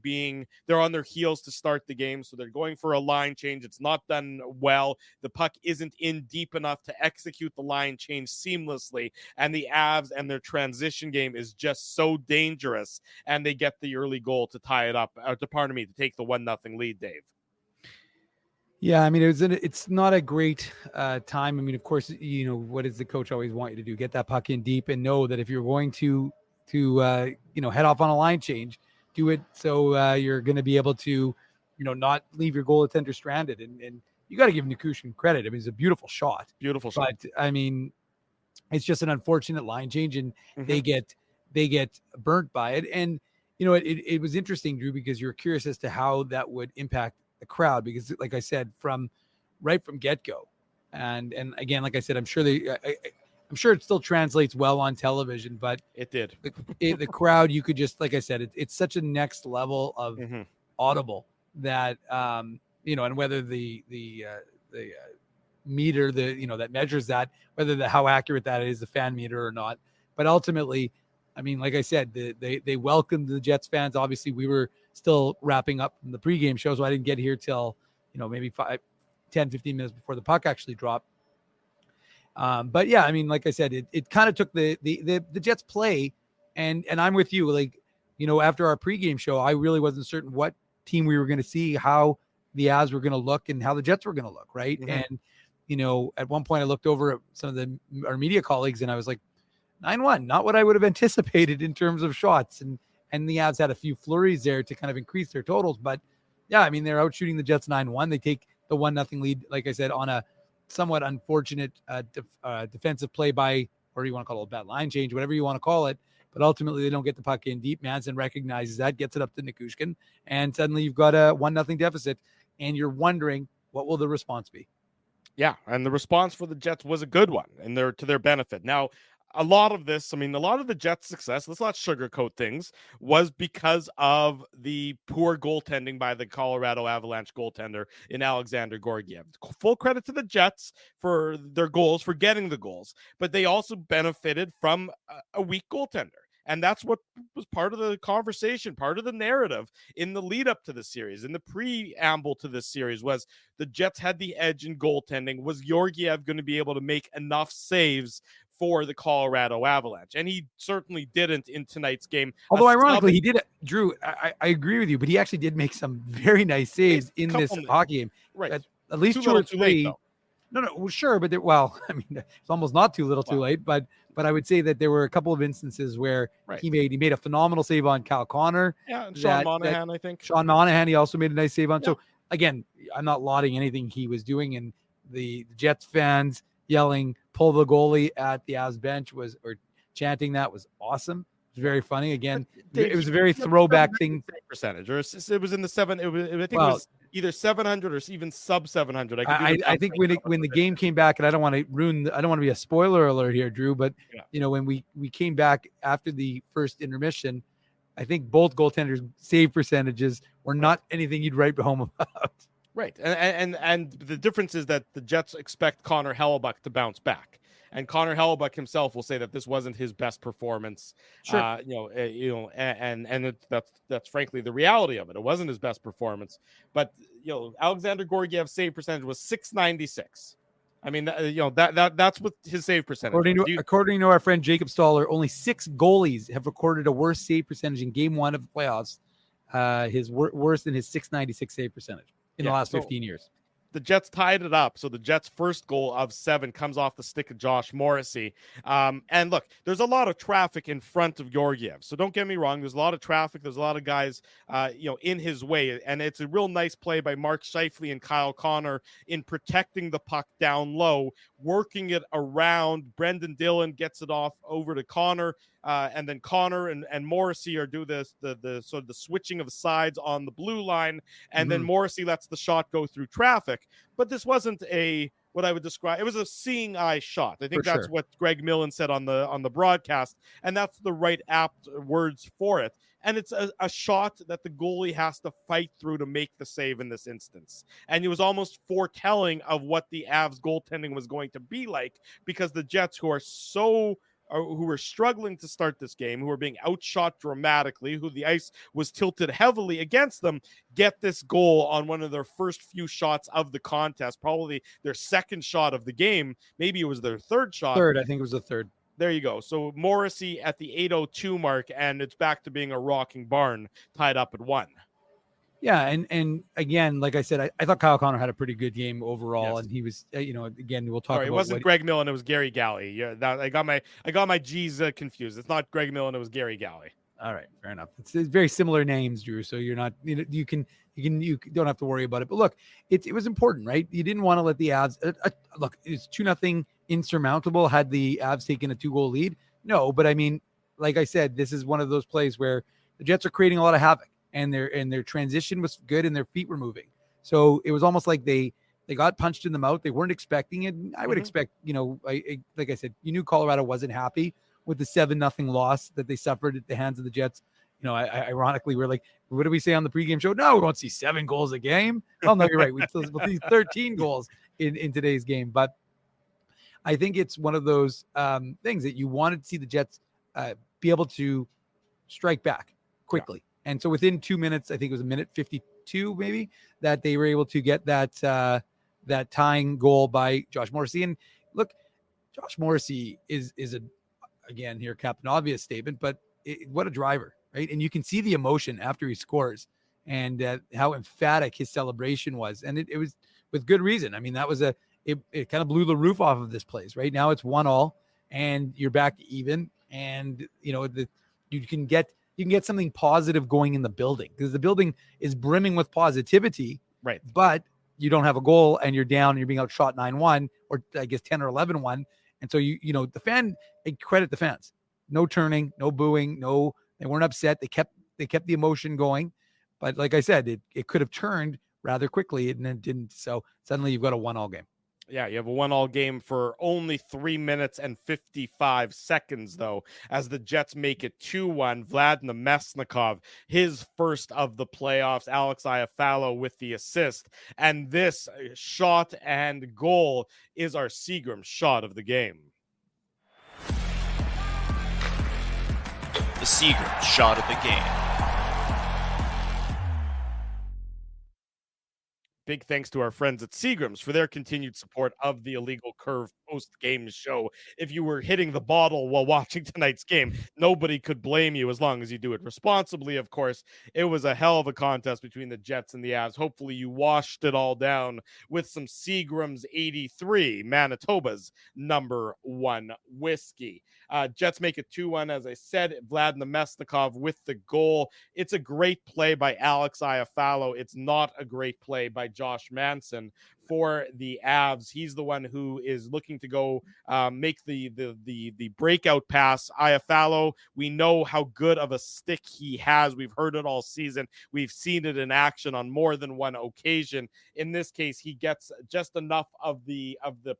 they're on their heels to start the game. So they're going for a line change. It's not done well. The puck isn't in deep enough to execute the line change seamlessly. And the Avs and their transition game is just so dangerous. And they get the early goal to tie it up, to take the 1-0 lead, Dave. Yeah, I mean, it's not a great time. I mean, of course, what does the coach always want you to do? Get that puck in deep and know that if you're going to head off on a line change, do it so you're going to be able to, not leave your goaltender stranded. And you got to give Nichushkin credit. I mean, it's a beautiful shot. Beautiful shot. But, I mean, it's just an unfortunate line change, and they get burnt by it. And, it was interesting, Drew, because you're curious as to how that would impact the crowd, because like I said, right from get-go, and again, like I said, I'm sure it still translates well on television, but it did. The crowd, you could just, like I said, it's such a next level of audible that and whether the meter that measures that, whether how accurate that is, the fan meter or not, but ultimately, I mean, like I said, they welcomed the Jets fans. Obviously, we were still wrapping up from the pregame show, so I didn't get here till, maybe 10, 15 minutes before the puck actually dropped. But yeah, I mean, like I said, it kind of took the Jets play, and I'm with you. Like, after our pregame show, I really wasn't certain what team we were going to see, how the Avs were going to look, and how the Jets were going to look, right? And, at one point I looked over at some of our media colleagues, and I was like, 9-1, not what I would have anticipated in terms of shots. And the Avs had a few flurries there to kind of increase their totals. But yeah, I mean, they're out shooting the Jets 9-1. They take the 1-0 lead, like I said, on a somewhat unfortunate defensive play by, or you want to call it a bad line change, whatever you want to call it. But ultimately, they don't get the puck in deep. Manson recognizes that, gets it up to Nichushkin, and suddenly you've got a 1-0 deficit, and you're wondering, what will the response be? Yeah, and the response for the Jets was a good one, and to their benefit. Now, a lot of the Jets' success, let's not sugarcoat things, was because of the poor goaltending by the Colorado Avalanche goaltender in Alexander Georgiev. Full credit to the Jets for their goals, for getting the goals, but they also benefited from a weak goaltender. And that's what was part of the conversation, part of the narrative in the lead up to the series, in the preamble to this series, was the Jets had the edge in goaltending. Was Georgiev going to be able to make enough saves for the Colorado Avalanche? And he certainly didn't in tonight's game. Although ironically, he did it. Drew, I agree with you, but he actually did make some very nice saves in this hockey game. Right. At least two or three. No, well, sure, but I mean, it's almost not too little, too late. But I would say that there were a couple of instances where he made a phenomenal save on Kyle Connor. Yeah, and Sean Monahan, I think. Sean Monahan, he also made a nice save on. Yeah. So again, I'm not lauding anything he was doing, and the Jets fans yelling "pull the goalie" at the Avs bench or chanting that was awesome. It was very funny. Again, it was a very throwback thing. Percentage, or it was in the seven. I think it was either 700 or even sub 700. I think when the game came back, and I don't want to be a spoiler alert here, Drew, but when we came back after the first intermission, I think both goaltenders' save percentages were not anything you'd write home about. Right, and the difference is that the Jets expect Connor Hellebuck to bounce back. And Connor Hellebuck himself will say that this wasn't his best performance. Sure. That's frankly the reality of it. It wasn't his best performance. But Alexander Georgiev's save percentage was .696. I mean, that's what his save percentage. According to our friend Jacob Stoller, only 6 goalies have recorded a worse save percentage in Game 1 of the playoffs. Worse than his .696 save percentage in the last 15 years. the Jets tied it up. So the Jets' first goal of 7 comes off the stick of Josh Morrissey. And look, there's a lot of traffic in front of Georgiev. So don't get me wrong. There's a lot of traffic. There's a lot of guys, in his way. And it's a real nice play by Mark Scheifele and Kyle Connor in protecting the puck down low, working it around. Brendan Dillon gets it off over to Connor. And then Connor and Morrissey are do this the sort of the switching of sides on the blue line, and then Morrissey lets the shot go through traffic. But this wasn't what I would describe. It was a seeing eye shot. I think that's what Greg Millen said on the broadcast, and that's the right apt words for it. And it's a shot that the goalie has to fight through to make the save in this instance. And it was almost foretelling of what the Avs goaltending was going to be like, because the Jets, who were struggling to start this game, who were being outshot dramatically, who the ice was tilted heavily against them, get this goal on one of their first few shots of the contest, probably their second shot of the game. Maybe it was their third shot. Third, I think it was the third. There you go. So Morrissey at the 8:02 mark, and it's back to being a rocking barn, tied up at 1. Yeah, and again, like I said, I thought Kyle Connor had a pretty good game overall, and he was, again, we'll talk about. It wasn't Greg Millen; it was Gary Galley. Yeah, I got my G's confused. It's not Greg Millen; it was Gary Galley. All right, fair enough. It's very similar names, Drew. So you're not, you don't have to worry about it. But look, it was important, right? You didn't want to let the Avs look. It's 2-0 insurmountable. Had the Avs taken a 2-goal lead? No, but I mean, like I said, this is one of those plays where the Jets are creating a lot of havoc. And their transition was good, and their feet were moving. So it was almost like they got punched in the mouth. They weren't expecting it. I would expect, like I said, you knew Colorado wasn't happy with the 7-0 loss that they suffered at the hands of the Jets. Ironically, we're like, what do we say on the pregame show? No, we won't see 7 goals a game. Oh no, you're right. We'll see 13 goals in today's game. But I think it's one of those things that you wanted to see the Jets be able to strike back quickly. Yeah. And so within 2 minutes, I think it was a minute 52, maybe, that they were able to get that tying goal by Josh Morrissey. And look, Josh Morrissey is again here, Captain Obvious statement, but what a driver, right? And you can see the emotion after he scores, and how emphatic his celebration was. And it was with good reason. I mean, that was it kind of blew the roof off of this place. Right now it's 1-1, and you're back to even, and you can get something positive going in the building, because the building is brimming with positivity, right? But you don't have a goal, and you're down, and you're being outshot 9-1, or I guess 10 or 11-1. And so the fan, credit the fans, no turning, no booing, they weren't upset. They kept the emotion going. But like I said, it could have turned rather quickly, and then didn't. So suddenly you've got a 1-1 game. Yeah, you have a 1-1 game for only 3 minutes and 55 seconds, though, as the Jets make it 2-1. Vlad Namestnikov, his first of the playoffs. Alex Iafallo with the assist. And this shot and goal is our Seagram shot of the game. The Seagram shot of the game. Big thanks to our friends at Seagram's for their continued support of the Illegal Curve post-game show. If you were hitting the bottle while watching tonight's game, nobody could blame you, as long as you do it responsibly, of course. It was a hell of a contest between the Jets and the Avs. Hopefully you washed it all down with some Seagram's 83, Manitoba's #1 whiskey. Jets make it 2-1. As I said, Vlad Namestnikov with the goal. It's a great play by Alex Iafallo. It's not a great play by Josh Manson for the Avs. He's the one who is looking to go make the breakout pass. Iafallo, we know how good of a stick he has. We've heard it all season. We've seen it in action on more than one occasion. In this case, he gets just enough of the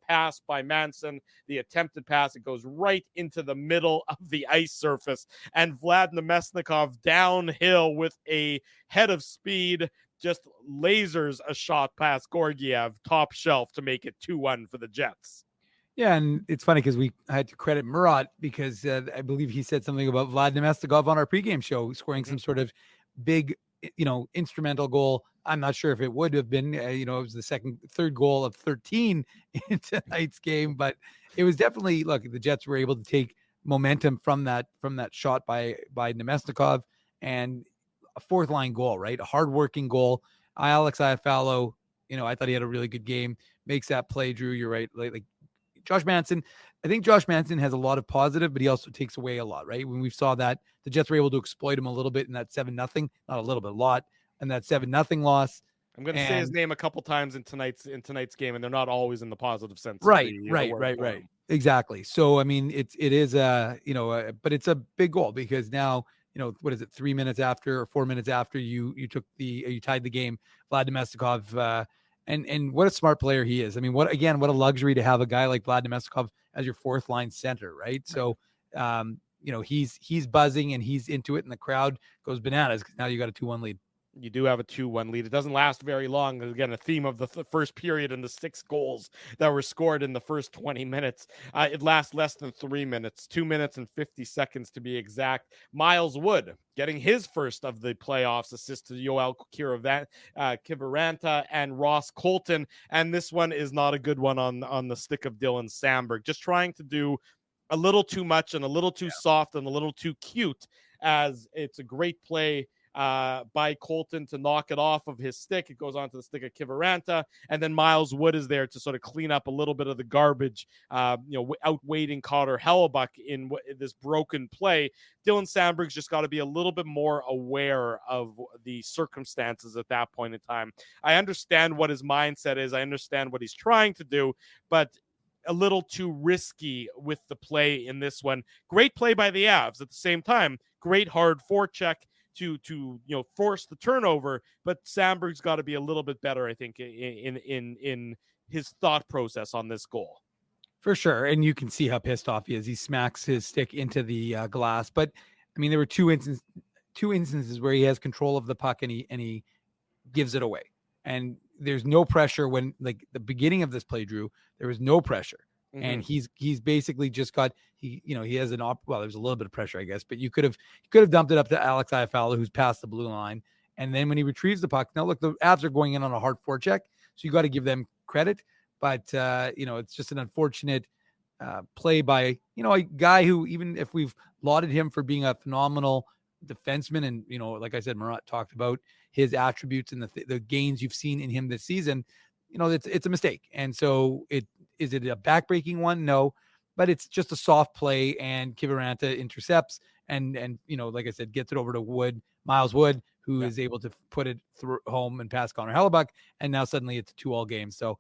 pass by Manson, the attempted pass. It goes right into the middle of the ice surface, and Vlad Namestnikov downhill with a head of speed just lasers a shot past Georgiev, top shelf, to make it 2-1 for the Jets. Yeah, and it's funny because we had to credit Murat, because I believe he said something about Vlad Namestnikov on our pregame show, scoring some sort of big, instrumental goal. I'm not sure if it would have been, it was the third goal of 13 in tonight's game, but it was definitely, look, the Jets were able to take momentum from that shot by Namestnikov, and a fourth line goal, right? A hardworking goal. Alex Iafallo, I thought he had a really good game. Makes that play, Drew. You're right. Like Josh Manson, I think Josh Manson has a lot of positive, but he also takes away a lot, right? When we saw that the Jets were able to exploit him a little bit in that 7-0, not a little bit, a lot, and that 7-0 loss. I'm going to say his name a couple times in tonight's game, and they're not always in the positive sense. Right. Exactly. So, I mean, it is but it's a big goal because now, what is it? 3 minutes after or 4 minutes after you tied the game, Vlad Domestikov, and what a smart player he is. I mean, what a luxury to have a guy like Vlad Domestikov as your fourth line center, right? So, he's buzzing and he's into it, and the crowd goes bananas because now you got a 2-1 lead. You do have a 2-1 lead. It doesn't last very long. Again, a theme of the first period and the 6 goals that were scored in the first 20 minutes. It lasts less than 3 minutes, 2 minutes and 50 seconds to be exact. Miles Wood getting his first of the playoffs, assist to Yoel Kiviranta and Ross Colton. And this one is not a good one on the stick of Dylan Samberg. Just trying to do a little too much and a little too soft and a little too cute, as it's a great play by Colton to knock it off of his stick. It goes onto the stick of Kiviranta, and then Miles Wood is there to sort of clean up a little bit of the garbage, outweighting Connor Hellebuck in this broken play. Dylan Samberg's just got to be a little bit more aware of the circumstances at that point in time. I understand what his mindset is. I understand what he's trying to do, but a little too risky with the play in this one. Great play by the Avs at the same time. Great hard forecheck to force the turnover, but Samberg's got to be a little bit better, I think, in his thought process on this goal. For sure, and you can see how pissed off he is. He smacks his stick into the glass, but I mean, there were two instances where he has control of the puck and he gives it away, and there's no pressure when, like, the beginning of this play, Drew, there was no pressure. Mm-hmm. And he's basically just got, he has there's a little bit of pressure, I guess, but you could have dumped it up to Alex Iafallo, who's past the blue line. And then when he retrieves the puck, now look, the Avs are going in on a hard forecheck, so you got to give them credit. But it's just an unfortunate play by, a guy who, even if we've lauded him for being a phenomenal defenseman, and, like I said, Murat talked about his attributes and the gains you've seen in him this season, it's a mistake. And so is it a backbreaking one? No, but it's just a soft play, and Kiviranta intercepts and like I said, gets it over to Miles Wood, who is able to put it through home and pass Connor Hellebuck. And now suddenly it's a 2-2 game. So,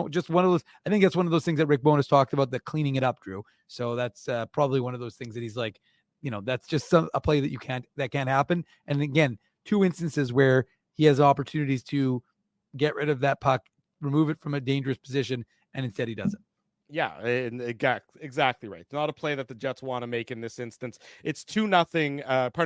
just one of those, I think that's one of those things that Rick Bowness talked about, the cleaning it up, Drew. So that's probably one of those things that he's like, that's just a play that can't happen. And again, 2 instances where he has opportunities to get rid of that puck, remove it from a dangerous position, and instead he doesn't. Yeah, exactly right. Not a play that the Jets want to make in this instance. It's 2-0.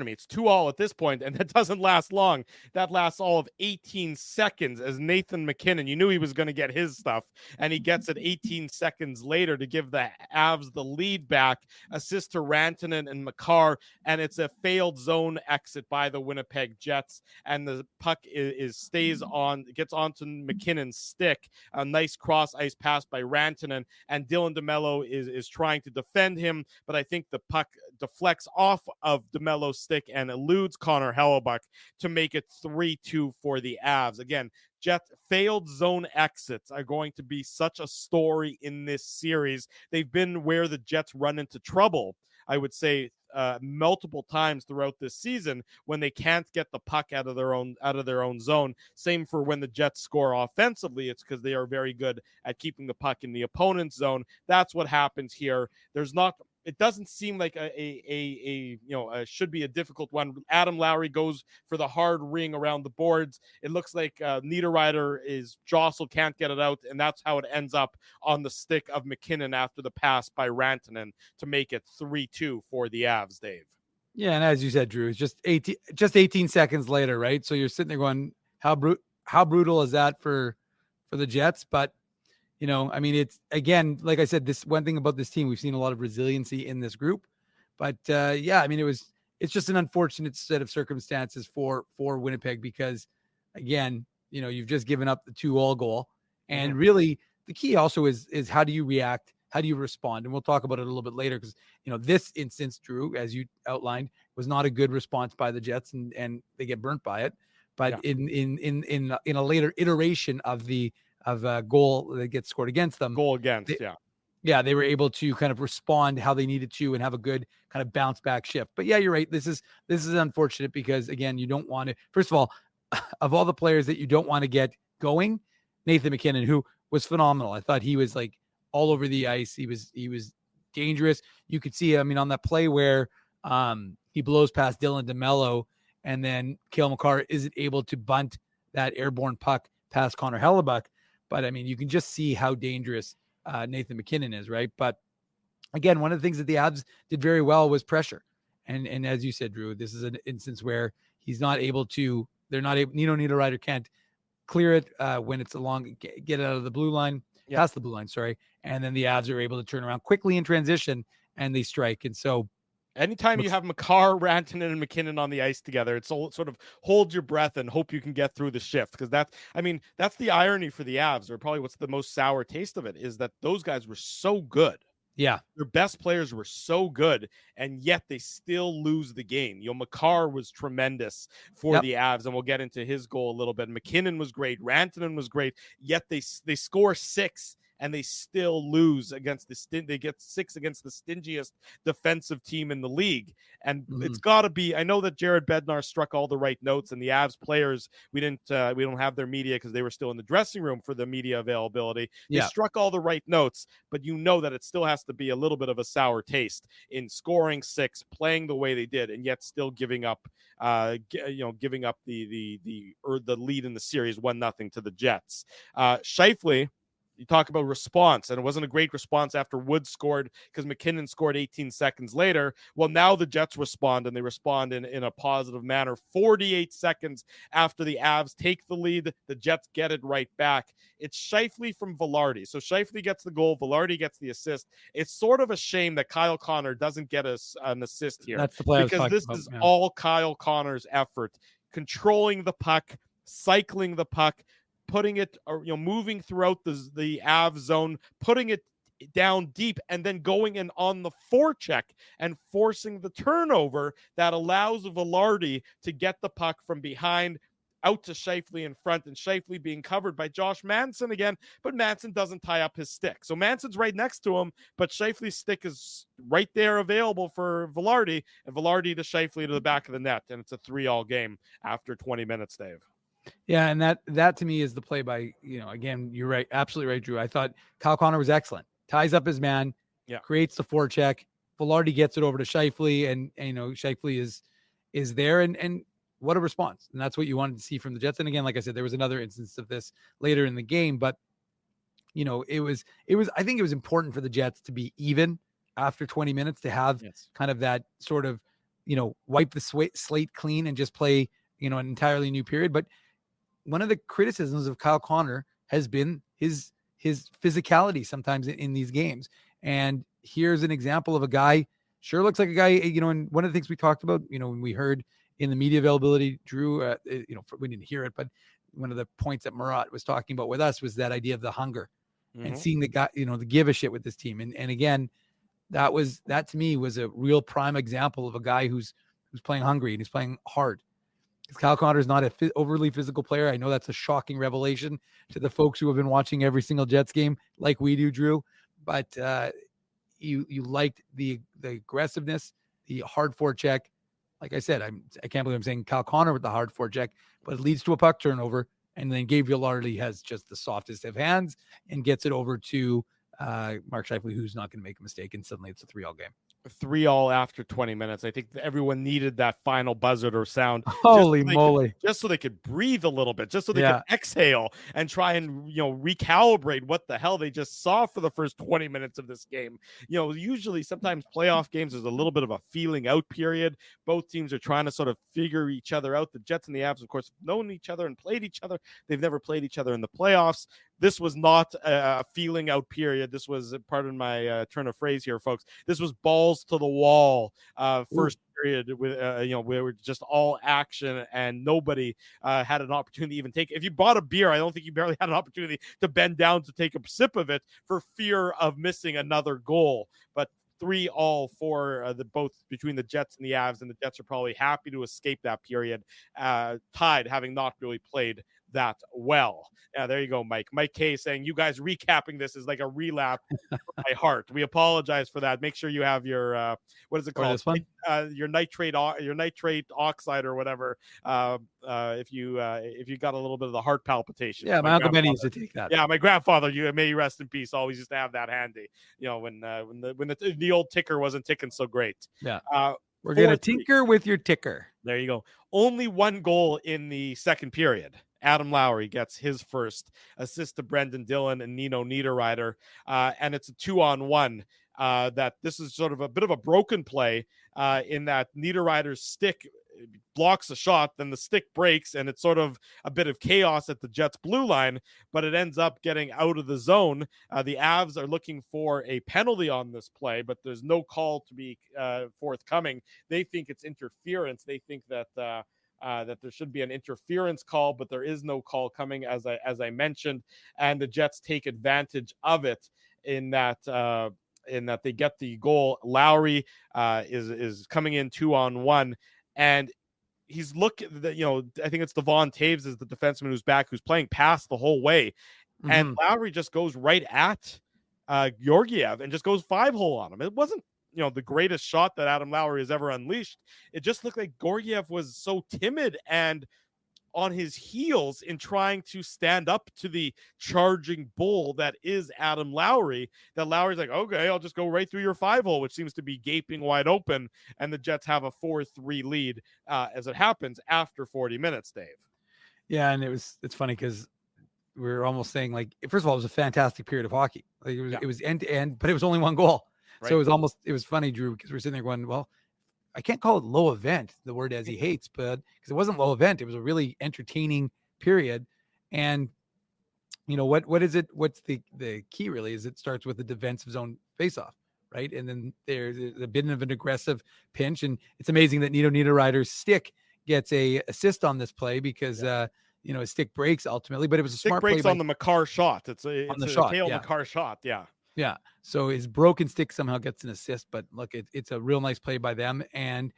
It's 2-2 at this point, and that doesn't last long. That lasts all of 18 seconds as Nathan MacKinnon, you knew he was going to get his stuff, and he gets it 18 seconds later to give the Avs the lead back. Assist to Rantanen and Makar, and it's a failed zone exit by the Winnipeg Jets, and the puck gets onto McKinnon's stick. A nice cross ice pass by Rantanen, and Dylan DeMello is trying to defend him, but I think the puck deflects off of DeMello's stick and eludes Connor Hellebuck to make it 3-2 for the Avs. Again, Jets failed zone exits are going to be such a story in this series. They've been where the Jets run into trouble, I would say, multiple times throughout this season when they can't get the puck out of their own zone. Same for when the Jets score offensively. It's because they are very good at keeping the puck in the opponent's zone. That's what happens here. It doesn't seem like should be a difficult one. Adam Lowry goes for the hard ring around the boards. It looks like Niederreiter is jostled, can't get it out, and that's how it ends up on the stick of MacKinnon after the pass by Rantanen to make it 3-2 for the Avs, Dave. Yeah, and as you said, Drew, it's just 18 seconds later, right? So you're sitting there going, how brutal is that for the Jets? But it's, again, like I said, this one thing about this team, we've seen a lot of resiliency in this group, but it's just an unfortunate set of circumstances for Winnipeg because, again, you've just given up the 2-2 goal, and really the key also is how do you react? How do you respond? And we'll talk about it a little bit later because, this instance, Drew, as you outlined, was not a good response by the Jets, and they get burnt by it. but in a later iteration of a goal that gets scored against them, they were able to kind of respond how they needed to and have a good kind of bounce back shift. But yeah, you're right. This is unfortunate because again, you don't want to, first of all, of all the players that you don't want to get going, Nathan MacKinnon, who was phenomenal. I thought he was like all over the ice. He was dangerous. You could see, I mean, on that play where he blows past Dylan DeMello and then Cale Makar isn't able to bunt that airborne puck past Connor Hellebuck. But I mean, you can just see how dangerous Nathan MacKinnon is, right? But again, one of the things that the Avs did very well was pressure. And as you said, Drew, this is an instance where he's not able to, they're not able, Nino Niederreiter can't clear it when it's along, get it out of the blue line, past the blue line, sorry. And then the Avs are able to turn around quickly in transition and they strike. And so anytime you have Makar, Rantanen, and MacKinnon on the ice together, it's all sort of hold your breath and hope you can get through the shift. Because that's the irony for the Avs, or probably what's the most sour taste of it, is that those guys were so good. Yeah. Their best players were so good, and yet they still lose the game. Makar was tremendous for the Avs, and we'll get into his goal a little bit. MacKinnon was great. Rantanen was great, yet they score 6 and they still lose against they get 6 against the stingiest defensive team in the league. And it's got to be, I know that Jared Bednar struck all the right notes, and the Avs players, we don't have their media because they were still in the dressing room for the media availability. They struck all the right notes, but you know that it still has to be a little bit of a sour taste in scoring 6, playing the way they did, and yet still giving up giving up the lead in the series 1-0 to the Jets. Scheifele, you talk about response, and it wasn't a great response after Wood scored because MacKinnon scored 18 seconds later. Well, now the Jets respond, and they respond in a positive manner. 48 seconds after the Avs take the lead, the Jets get it right back. It's Scheifele from Velarde. So Scheifele gets the goal, Velarde gets the assist. It's sort of a shame that Kyle Connor doesn't get an assist here. That's the play because this is all Kyle Connor's effort, controlling the puck, cycling the puck, putting it, moving throughout the Avs zone, putting it down deep, and then going in on the forecheck and forcing the turnover that allows Velarde to get the puck from behind out to Scheifele in front, and Scheifele being covered by Josh Manson again, but Manson doesn't tie up his stick. So Manson's right next to him, but Scheifele's stick is right there available for Velarde, and Velarde to Scheifele to the back of the net, and it's a 3-all game after 20 minutes, Dave. Yeah, and that to me is the play by, again, you're right, absolutely right, Drew. I thought Kyle Connor was excellent. Ties up his man, creates the forecheck. Velarde gets it over to Scheifele, and Scheifele is there, and what a response. And that's what you wanted to see from the Jets. And again, like I said, there was another instance of this later in the game, but it was I think it was important for the Jets to be even after 20 minutes, to have kind of that sort of, wipe the slate clean and just play, an entirely new period. But one of the criticisms of Kyle Connor has been his physicality sometimes in these games. And here's an example of a guy, sure looks like a guy, and one of the things we talked about, when we heard in the media availability, Drew, we didn't hear it, but one of the points that Murat was talking about with us was that idea of the hunger and seeing the guy, the give a shit with this team. And again, that to me was a real prime example of a guy who's playing hungry and he's playing hard. Kyle Connor is not an overly physical player. I know that's a shocking revelation to the folks who have been watching every single Jets game like we do, Drew. But you liked the aggressiveness, the hard forecheck. Like I said, I can't believe I'm saying Kyle Connor with the hard forecheck, but it leads to a puck turnover. And then Gabe Vilardi has just the softest of hands and gets it over to Mark Scheifele, who's not going to make a mistake. And suddenly it's a 3-all game. 3-all after 20 minutes. I think everyone needed that final buzzer or sound. Holy moly. Just so they could breathe a little bit, just so they could exhale and try and, recalibrate what the hell they just saw for the first 20 minutes of this game. Usually sometimes playoff games, there's a little bit of a feeling out period. Both teams are trying to sort of figure each other out. The Jets and the Avs, of course, have known each other and played each other. They've never played each other in the playoffs. This was not a feeling out period. This was, pardon my turn of phrase here, folks, this was balls to the wall first period with, we were just all action and nobody had an opportunity to even take. If you bought a beer, I don't think you barely had an opportunity to bend down to take a sip of it for fear of missing another goal. But 3-3 for the both between the Jets and the Avs, and the Jets are probably happy to escape that period, tied, having not really played that well. There you go, Mike. Mike K saying you guys recapping this is like a relapse for my heart. We apologize for that. Make sure you have your what is it called? Your nitrate oxide or whatever. If you got a little bit of the heart palpitation. Yeah, my Uncle Benny used to take that. Yeah, my grandfather, may he rest in peace, always used to have that handy. When the old ticker wasn't ticking so great. Yeah. We're gonna tinker with your ticker. There you go. Only one goal in the second period. Adam Lowry gets his first assist to Brendan Dillon and Nino Niederreiter, and it's a 2-on-1. That this is sort of a bit of a broken play in that Niederreiter's stick blocks a shot, then the stick breaks, and it's sort of a bit of chaos at the Jets' blue line, but it ends up getting out of the zone. The Avs are looking for a penalty on this play, but there's no call to be forthcoming. They think it's interference. They think that that there should be an interference call, but there is no call coming, as I mentioned, and the Jets take advantage of it in that they get the goal. Lowry is coming in 2-on-1, and he's looking. I think it's Devon Taves is the defenseman who's back, who's playing pass the whole way, and Lowry just goes right at Georgiev and just goes 5-hole on him. It wasn't the greatest shot that Adam Lowry has ever unleashed. It just looked like Georgiev was so timid and on his heels in trying to stand up to the charging bull that is Adam Lowry, that Lowry's like, okay, I'll just go right through your 5-hole, which seems to be gaping wide open. And the Jets have a 4-3 lead as it happens after 40 minutes, Dave. Yeah. And it's funny because we were almost saying, like, first of all, it was a fantastic period of hockey. Like it was end to end, but it was only one goal. Right. So it was funny, Drew, because we're sitting there going, well, I can't call it low event, the word as he hates, but because it wasn't low event, it was a really entertaining period. And what is it? What's the key really is it starts with the defensive zone faceoff, right? And then there's a bit of an aggressive pinch, and it's amazing that Nino Niederreiter's stick gets a assist on this play because his stick breaks ultimately, but it was a smart play. Stick breaks on the Makar shot. It's a Cale Makar shot. Yeah. Yeah. So his broken stick somehow gets an assist, but look, it's a real nice play by them, and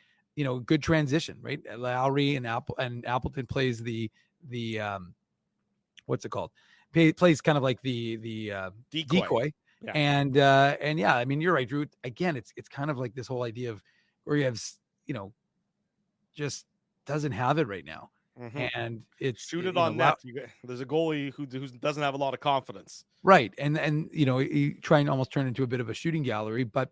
good transition, right? Lowry and Appleton plays the what's it called? Plays kind of like the decoy. Yeah. And yeah, I mean, you're right, Drew. Again, it's kind of like this whole idea of where you have just doesn't have it right now. And it's shoot it on net. There's a goalie who doesn't have a lot of confidence, right? And you try and almost turn into a bit of a shooting gallery. But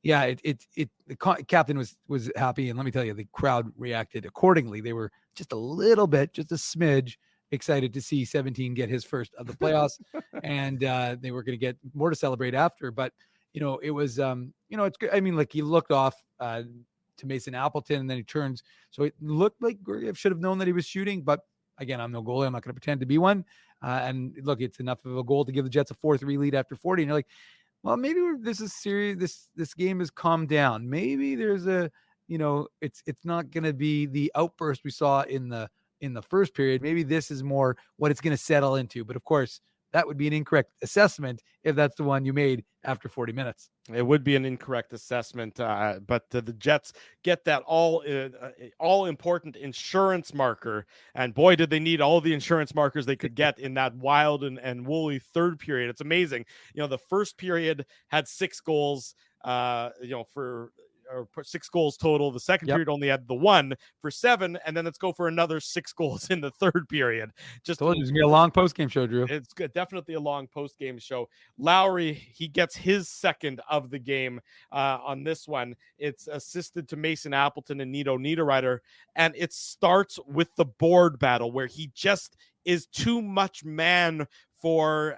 yeah, the captain was happy, and let me tell you, the crowd reacted accordingly. They were just a smidge excited to see 17 get his first of the playoffs, and they were going to get more to celebrate after. But it was it's good. I mean, like, he looked off to Mason Appleton, and then he turns. So it looked like Georgiev should have known that he was shooting, but again, I'm no goalie. I'm not going to pretend to be one. And look, it's enough of a goal to give the Jets a 4-3 lead after 40. And you're like, well, maybe this is serious. This game has calmed down. Maybe there's it's not going to be the outburst we saw in the first period. Maybe this is more what it's going to settle into. But of course, that would be an incorrect assessment if that's the one you made after 40 minutes. It would be an incorrect assessment, but the Jets get that all important insurance marker, and boy, did they need all the insurance markers they could get in that wild and woolly third period. It's amazing. The first period had 6 goals, or 6 goals total. The second period only had the 1 for 7, and then let's go for another 6 goals in the third period. Just told you it's gonna be a long post-game show, Drew. It's definitely a long post-game show. Lowry, he gets his second of the game on this one. It's assisted to Mason Appleton and Nino Niederreiter, and it starts with the board battle where he just is too much man for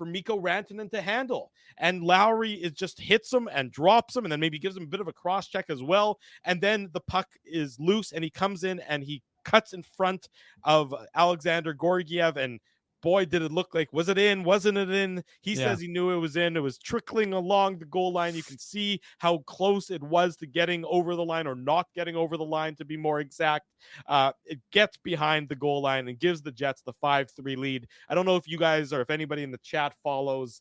Mikko Rantanen to handle. And Lowry just hits him and drops him, and then maybe gives him a bit of a cross check as well. And then the puck is loose, and he comes in and he cuts in front of Alexander Georgiev. And boy, did it look like, was it in? Wasn't it in? He says he knew it was in. It was trickling along the goal line. You can see how close it was to getting over the line, or not getting over the line, to be more exact. It gets behind the goal line and gives the Jets the 5-3 lead. I don't know if you guys, or if anybody in the chat follows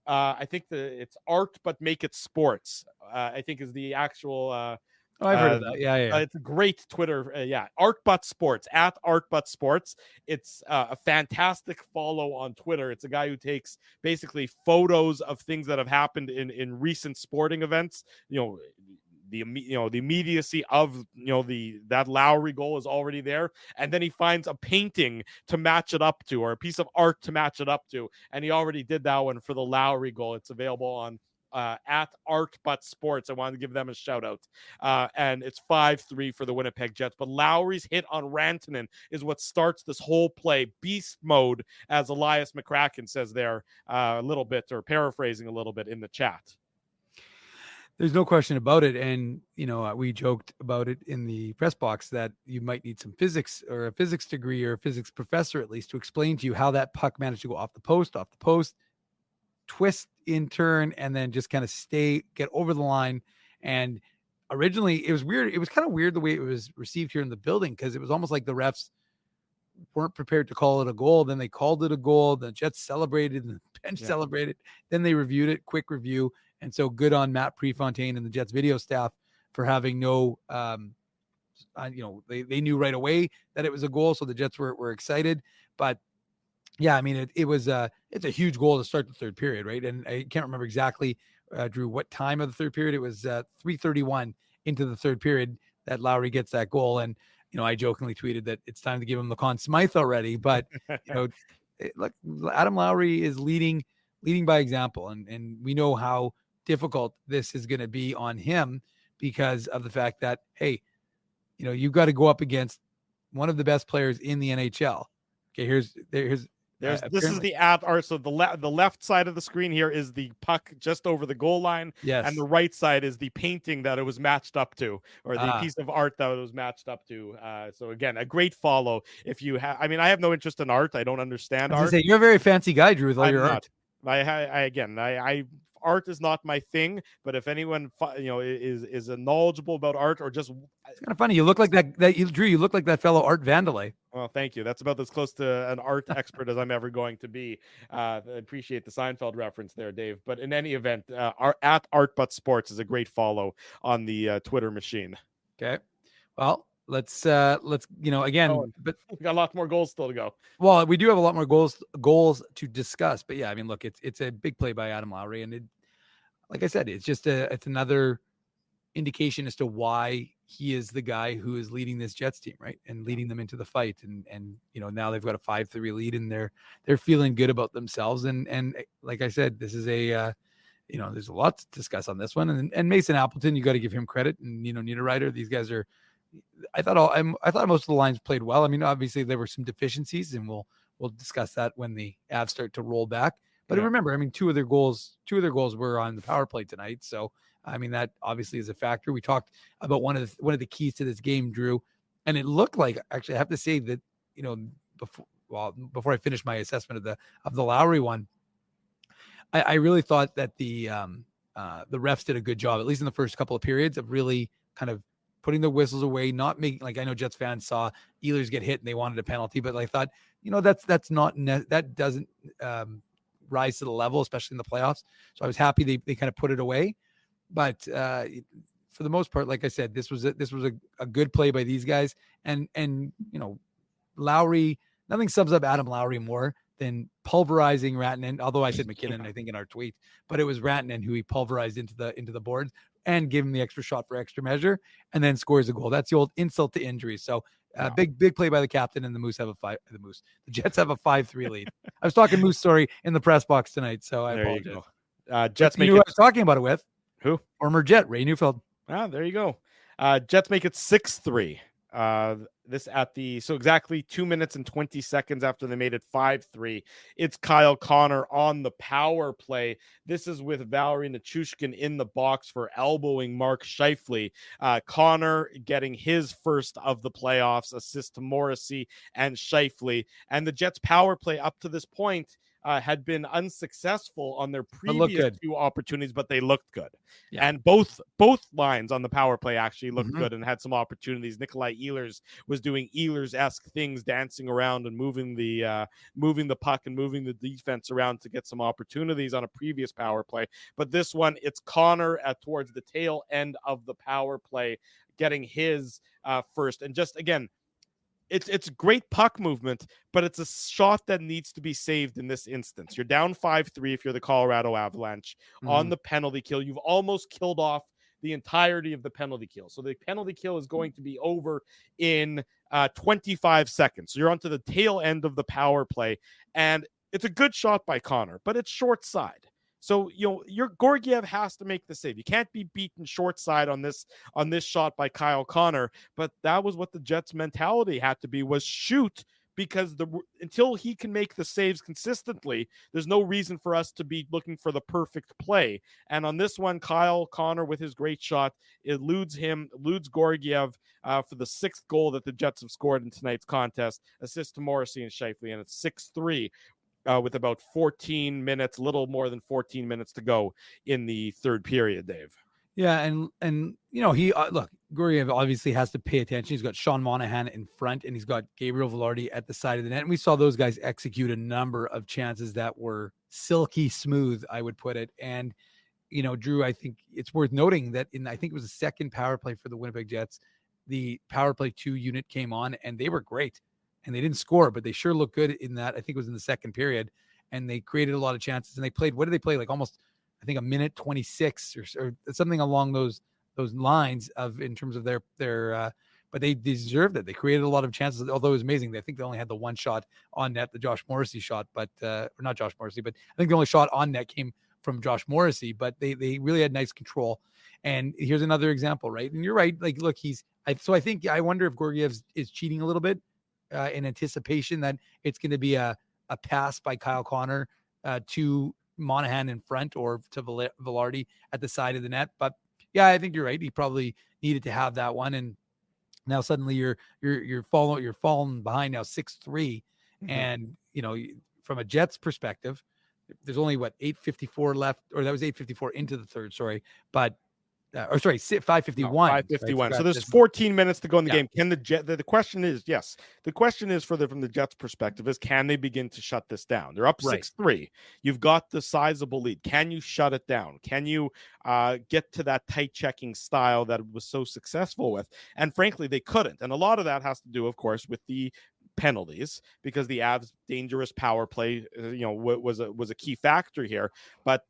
I think it's art, but make it sports. I think is the actual. Oh, I've heard of that. Yeah. It's a great Twitter. Art but sports at Art but sports. It's a fantastic follow on Twitter. It's a guy who takes basically photos of things that have happened in recent sporting events. The immediacy of that Lowry goal is already there, and then he finds a painting to match it up to, or a piece of art to match it up to, and he already did that one for the Lowry goal. It's available on at Art But Sports. I wanted to give them a shout out, and it's 5-3 for the Winnipeg Jets. But Lowry's hit on Rantanen is what starts this whole play. Beast mode, as Elias McCracken says there, a little bit, or paraphrasing a little bit in the chat. There's no question about it. And, we joked about it in the press box that you might need some physics, or a physics degree, or a physics professor at least, to explain to you how that puck managed to go off the post, twist in turn, and then just kind of get over the line. And originally it was weird. It was kind of weird the way it was received here in the building, because it was almost like the refs weren't prepared to call it a goal. Then they called it a goal. The Jets celebrated, and the bench celebrated. Then they reviewed it, quick review. And so good on Matt Prefontaine and the Jets video staff for having no, they knew right away that it was a goal. So the Jets were excited. But yeah, I mean, it's a huge goal to start the third period, right? And I can't remember exactly, Drew, what time of the third period. It was 3:31 into the third period that Lowry gets that goal. And, I jokingly tweeted that it's time to give him the Conn Smythe already. But, look, Adam Lowry is leading by example. And we know how difficult this is going to be on him, because of the fact that, hey, you've got to go up against one of the best players in the NHL. Okay, this is the at art. So the left side of the screen here is the puck just over the goal line. Yes. And the right side is the painting that it was matched up to, or the piece of art that it was matched up to. So again, a great follow. If you have, I have no interest in art. I don't understand art. You're a very fancy guy, Drew, with all your art. Art is not my thing, but if anyone is knowledgeable about art, or just, it's kind of funny. You look like Drew. You look like that fellow Art Vandelay. Well, thank you. That's about as close to an art expert as I'm ever going to be. I appreciate the Seinfeld reference there, Dave. But in any event, at Art But Sports is a great follow on the Twitter machine. Okay. Well, let's again, but we got a lot more goals still to go. Well, we do have a lot more goals to discuss. But yeah, look, it's a big play by Adam Lowry, and like I said, it's just it's another indication as to why he is the guy who is leading this Jets team, right, and leading them into the fight. And now they've got a 5-3 lead, and they're feeling good about themselves. And like I said, this is there's a lot to discuss on this one. And Mason Appleton, you got to give him credit, and Niederreiter. These guys are. I thought most of the lines played well. Obviously there were some deficiencies, and we'll discuss that when the Avs start to roll back. But remember, two of their goals were on the power play tonight. So that obviously is a factor. We talked about one of the keys to this game, Drew, and it looked like, actually I have to say that before I finish my assessment of the Lowry one, I really thought that the refs did a good job, at least in the first couple of periods, of really kind of putting the whistles away, not making, like, I know Jets fans saw Ehlers get hit and they wanted a penalty, but I thought, that doesn't rise to the level, especially in the playoffs. So I was happy they kind of put it away. But for the most part, like I said, this was a good play by these guys. And Lowry, nothing sums up Adam Lowry more than pulverizing Rantanen. Although I said McKinnon, I think, in our tweet, but it was Rantanen who he pulverized into the boards and gave him the extra shot for extra measure, and then scores a goal. That's the old insult to injury. So big play by the captain, and the Jets have a 5-3 lead. I was talking Moose story in the press box tonight, so I apologize. Jets make it. I was talking about it with who? Former Jet Ray Neufeld. There you go. Jets make it 6-3. So exactly 2 minutes and 20 seconds after they made it 5-3, it's Kyle Connor on the power play. This is with Valerie Nichushkin in the box for elbowing Mark Scheifele. Connor getting his first of the playoffs, assist to Morrissey and Scheifele. And the Jets power play up to this point, had been unsuccessful on their looked previous good. 2 opportunities, but they looked good. Yeah. And both lines on the power play actually looked Mhm. good and had some opportunities. Nikolai Ehlers was doing Ehlers-esque things, dancing around and moving the puck and moving the defense around to get some opportunities on a previous power play. But this one, it's Connor towards the tail end of the power play, getting his first. And just again, it's great puck movement, but it's a shot that needs to be saved in this instance. You're down 5-3 if you're the Colorado Avalanche on the penalty kill. You've almost killed off the entirety of the penalty kill. So the penalty kill is going to be over in 25 seconds. So you're onto the tail end of the power play, and it's a good shot by Connor, but it's short side. So, your Georgiev has to make the save. You can't be beaten short side on this shot by Kyle Connor, but that was what the Jets' mentality had to be, was shoot, because until he can make the saves consistently, there's no reason for us to be looking for the perfect play. And on this one, Kyle Connor with his great shot eludes Georgiev for the 6th goal that the Jets have scored in tonight's contest. Assist to Morrissey and Scheifele, and it's 6-3. With about 14 minutes, little more than 14 minutes to go in the 3rd period, Dave. Yeah, and he look, Georgiev obviously has to pay attention. He's got Sean Monahan in front, and he's got Gabriel Velarde at the side of the net. And we saw those guys execute a number of chances that were silky smooth, I would put it. And Drew, I think it's worth noting that I think it was the 2nd power play for the Winnipeg Jets, the power play 2 unit came on, and they were great. And they didn't score, but they sure looked good in that. I think it was in the 2nd period, and they created a lot of chances. And they played, what did they play? Like almost, I think, a minute 26 or something along those lines in terms of their. But they deserved it. They created a lot of chances, although it was amazing. I think they only had the 1 shot on net, the Josh Morrissey shot, but or not Josh Morrissey, but I think the only shot on net came from Josh Morrissey. But they really had nice control. And here's another example, right? And you're right. Like, look, I wonder if Georgiev is cheating a little bit. In anticipation that it's going to be a pass by Kyle Connor to Monahan in front or to Velarde at the side of the net. But yeah, I think you're right. He probably needed to have that one, and now suddenly you're falling behind now 6-3, and from a Jets perspective, there's only 8:54 left, or that was 8:54 into the 3rd. Sorry, but. 5:51. 5:51. Right? So there's 14 minutes to go in the game. Can the question is, yes, the question is from the Jets' perspective is, can they begin to shut this down? They're up 6-3. You've got the sizable lead. Can you shut it down? Can you get to that tight checking style that it was so successful with? And frankly, they couldn't. And a lot of that has to do, of course, with the penalties, because the Avs' dangerous power play, was a key factor here. But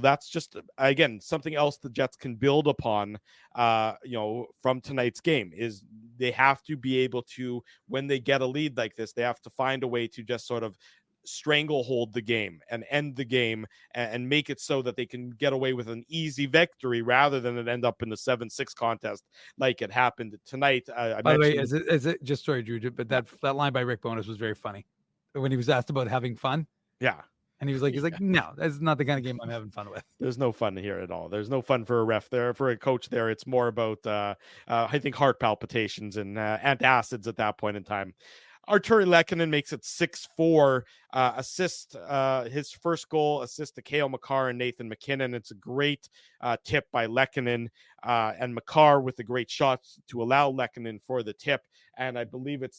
that's just, again, something else the Jets can build upon, from tonight's game, is they have to be able to, when they get a lead like this, they have to find a way to just sort of stranglehold the game and end the game and make it so that they can get away with an easy victory rather than it end up in the 7-6 contest like it happened tonight. By the way, is it just, sorry, Drew, but that line by Rick Bowness was very funny when he was asked about having fun. Yeah. And he's like, no, that's not the kind of game I'm having fun with. There's no fun here at all. There's no fun for a ref there, for a coach there. It's more about, I think, heart palpitations and antacids at that point in time. Arturi Lehkonen makes it 6-4, assist, his first goal, assist to Cale Makar and Nathan McKinnon. It's a great tip by Lehkonen, and Makar with a great shot to allow Lehkonen for the tip. And I believe it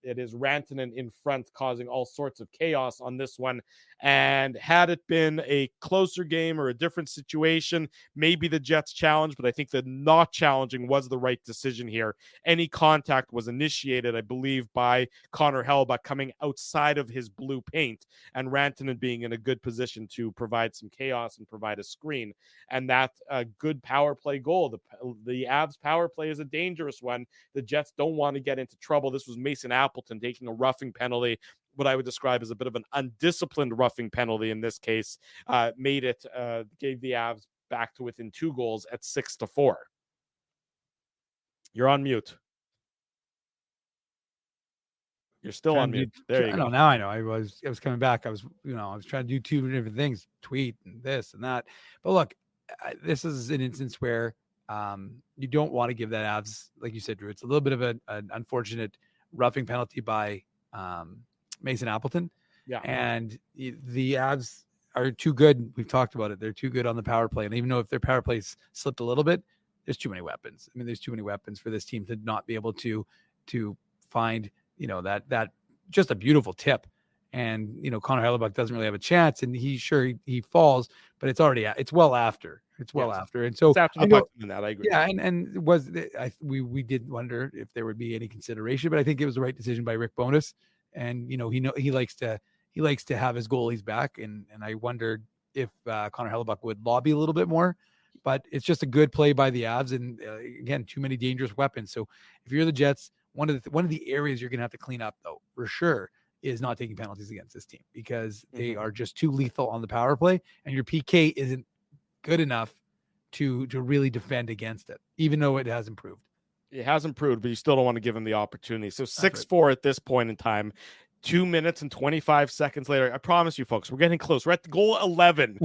is Rantanen in front, causing all sorts of chaos on this one. And had it been a closer game or a different situation, maybe the Jets challenged, but I think that not challenging was the right decision here. Any contact was initiated, I believe, by Connor Hellebuyck coming outside of his blue paint, and Rantanen being in a good position to provide some chaos and provide a screen. And that's a good power play goal. The Avs power play is a dangerous one. The Jets don't want to get into trouble. This was Mason Appleton taking a roughing penalty, what I would describe as a bit of an undisciplined roughing penalty in this case, gave the Avs back to within 2 goals at 6-4. You're on mute. You're still on mute. There you go. Now I know. I was coming back. I was trying to do 2 different things, tweet and this and that. But look, this is an instance where you don't want to give that Avs, like you said, Drew. It's a little bit of an unfortunate roughing penalty by Mason Appleton. Yeah. And the Avs are too good. We've talked about it. They're too good on the power play. And even though if their power plays slipped a little bit, there's too many weapons. I mean, there's too many weapons for this team to not be able to find, that just a beautiful tip. And, Connor Hellebuck doesn't really have a chance, and he falls, but it's well after. It's well after. And so it's after the puck in that, I agree. Yeah. And we did wonder if there would be any consideration, but I think it was the right decision by Rick Bowness. And, he likes to have his goalies back. And I wondered if Connor Hellebuck would lobby a little bit more, but it's just a good play by the Avs. And again, too many dangerous weapons. So if you're the Jets, one of the areas you're going to have to clean up, though, for sure, is not taking penalties against this team, because they are just too lethal on the power play, and your PK isn't good enough to really defend against it, even though it has improved. It has improved, but you still don't want to give him the opportunity. So 6-4 at this point in time. 2 minutes and 25 seconds later, I promise you, folks, we're getting close. We're at goal 11,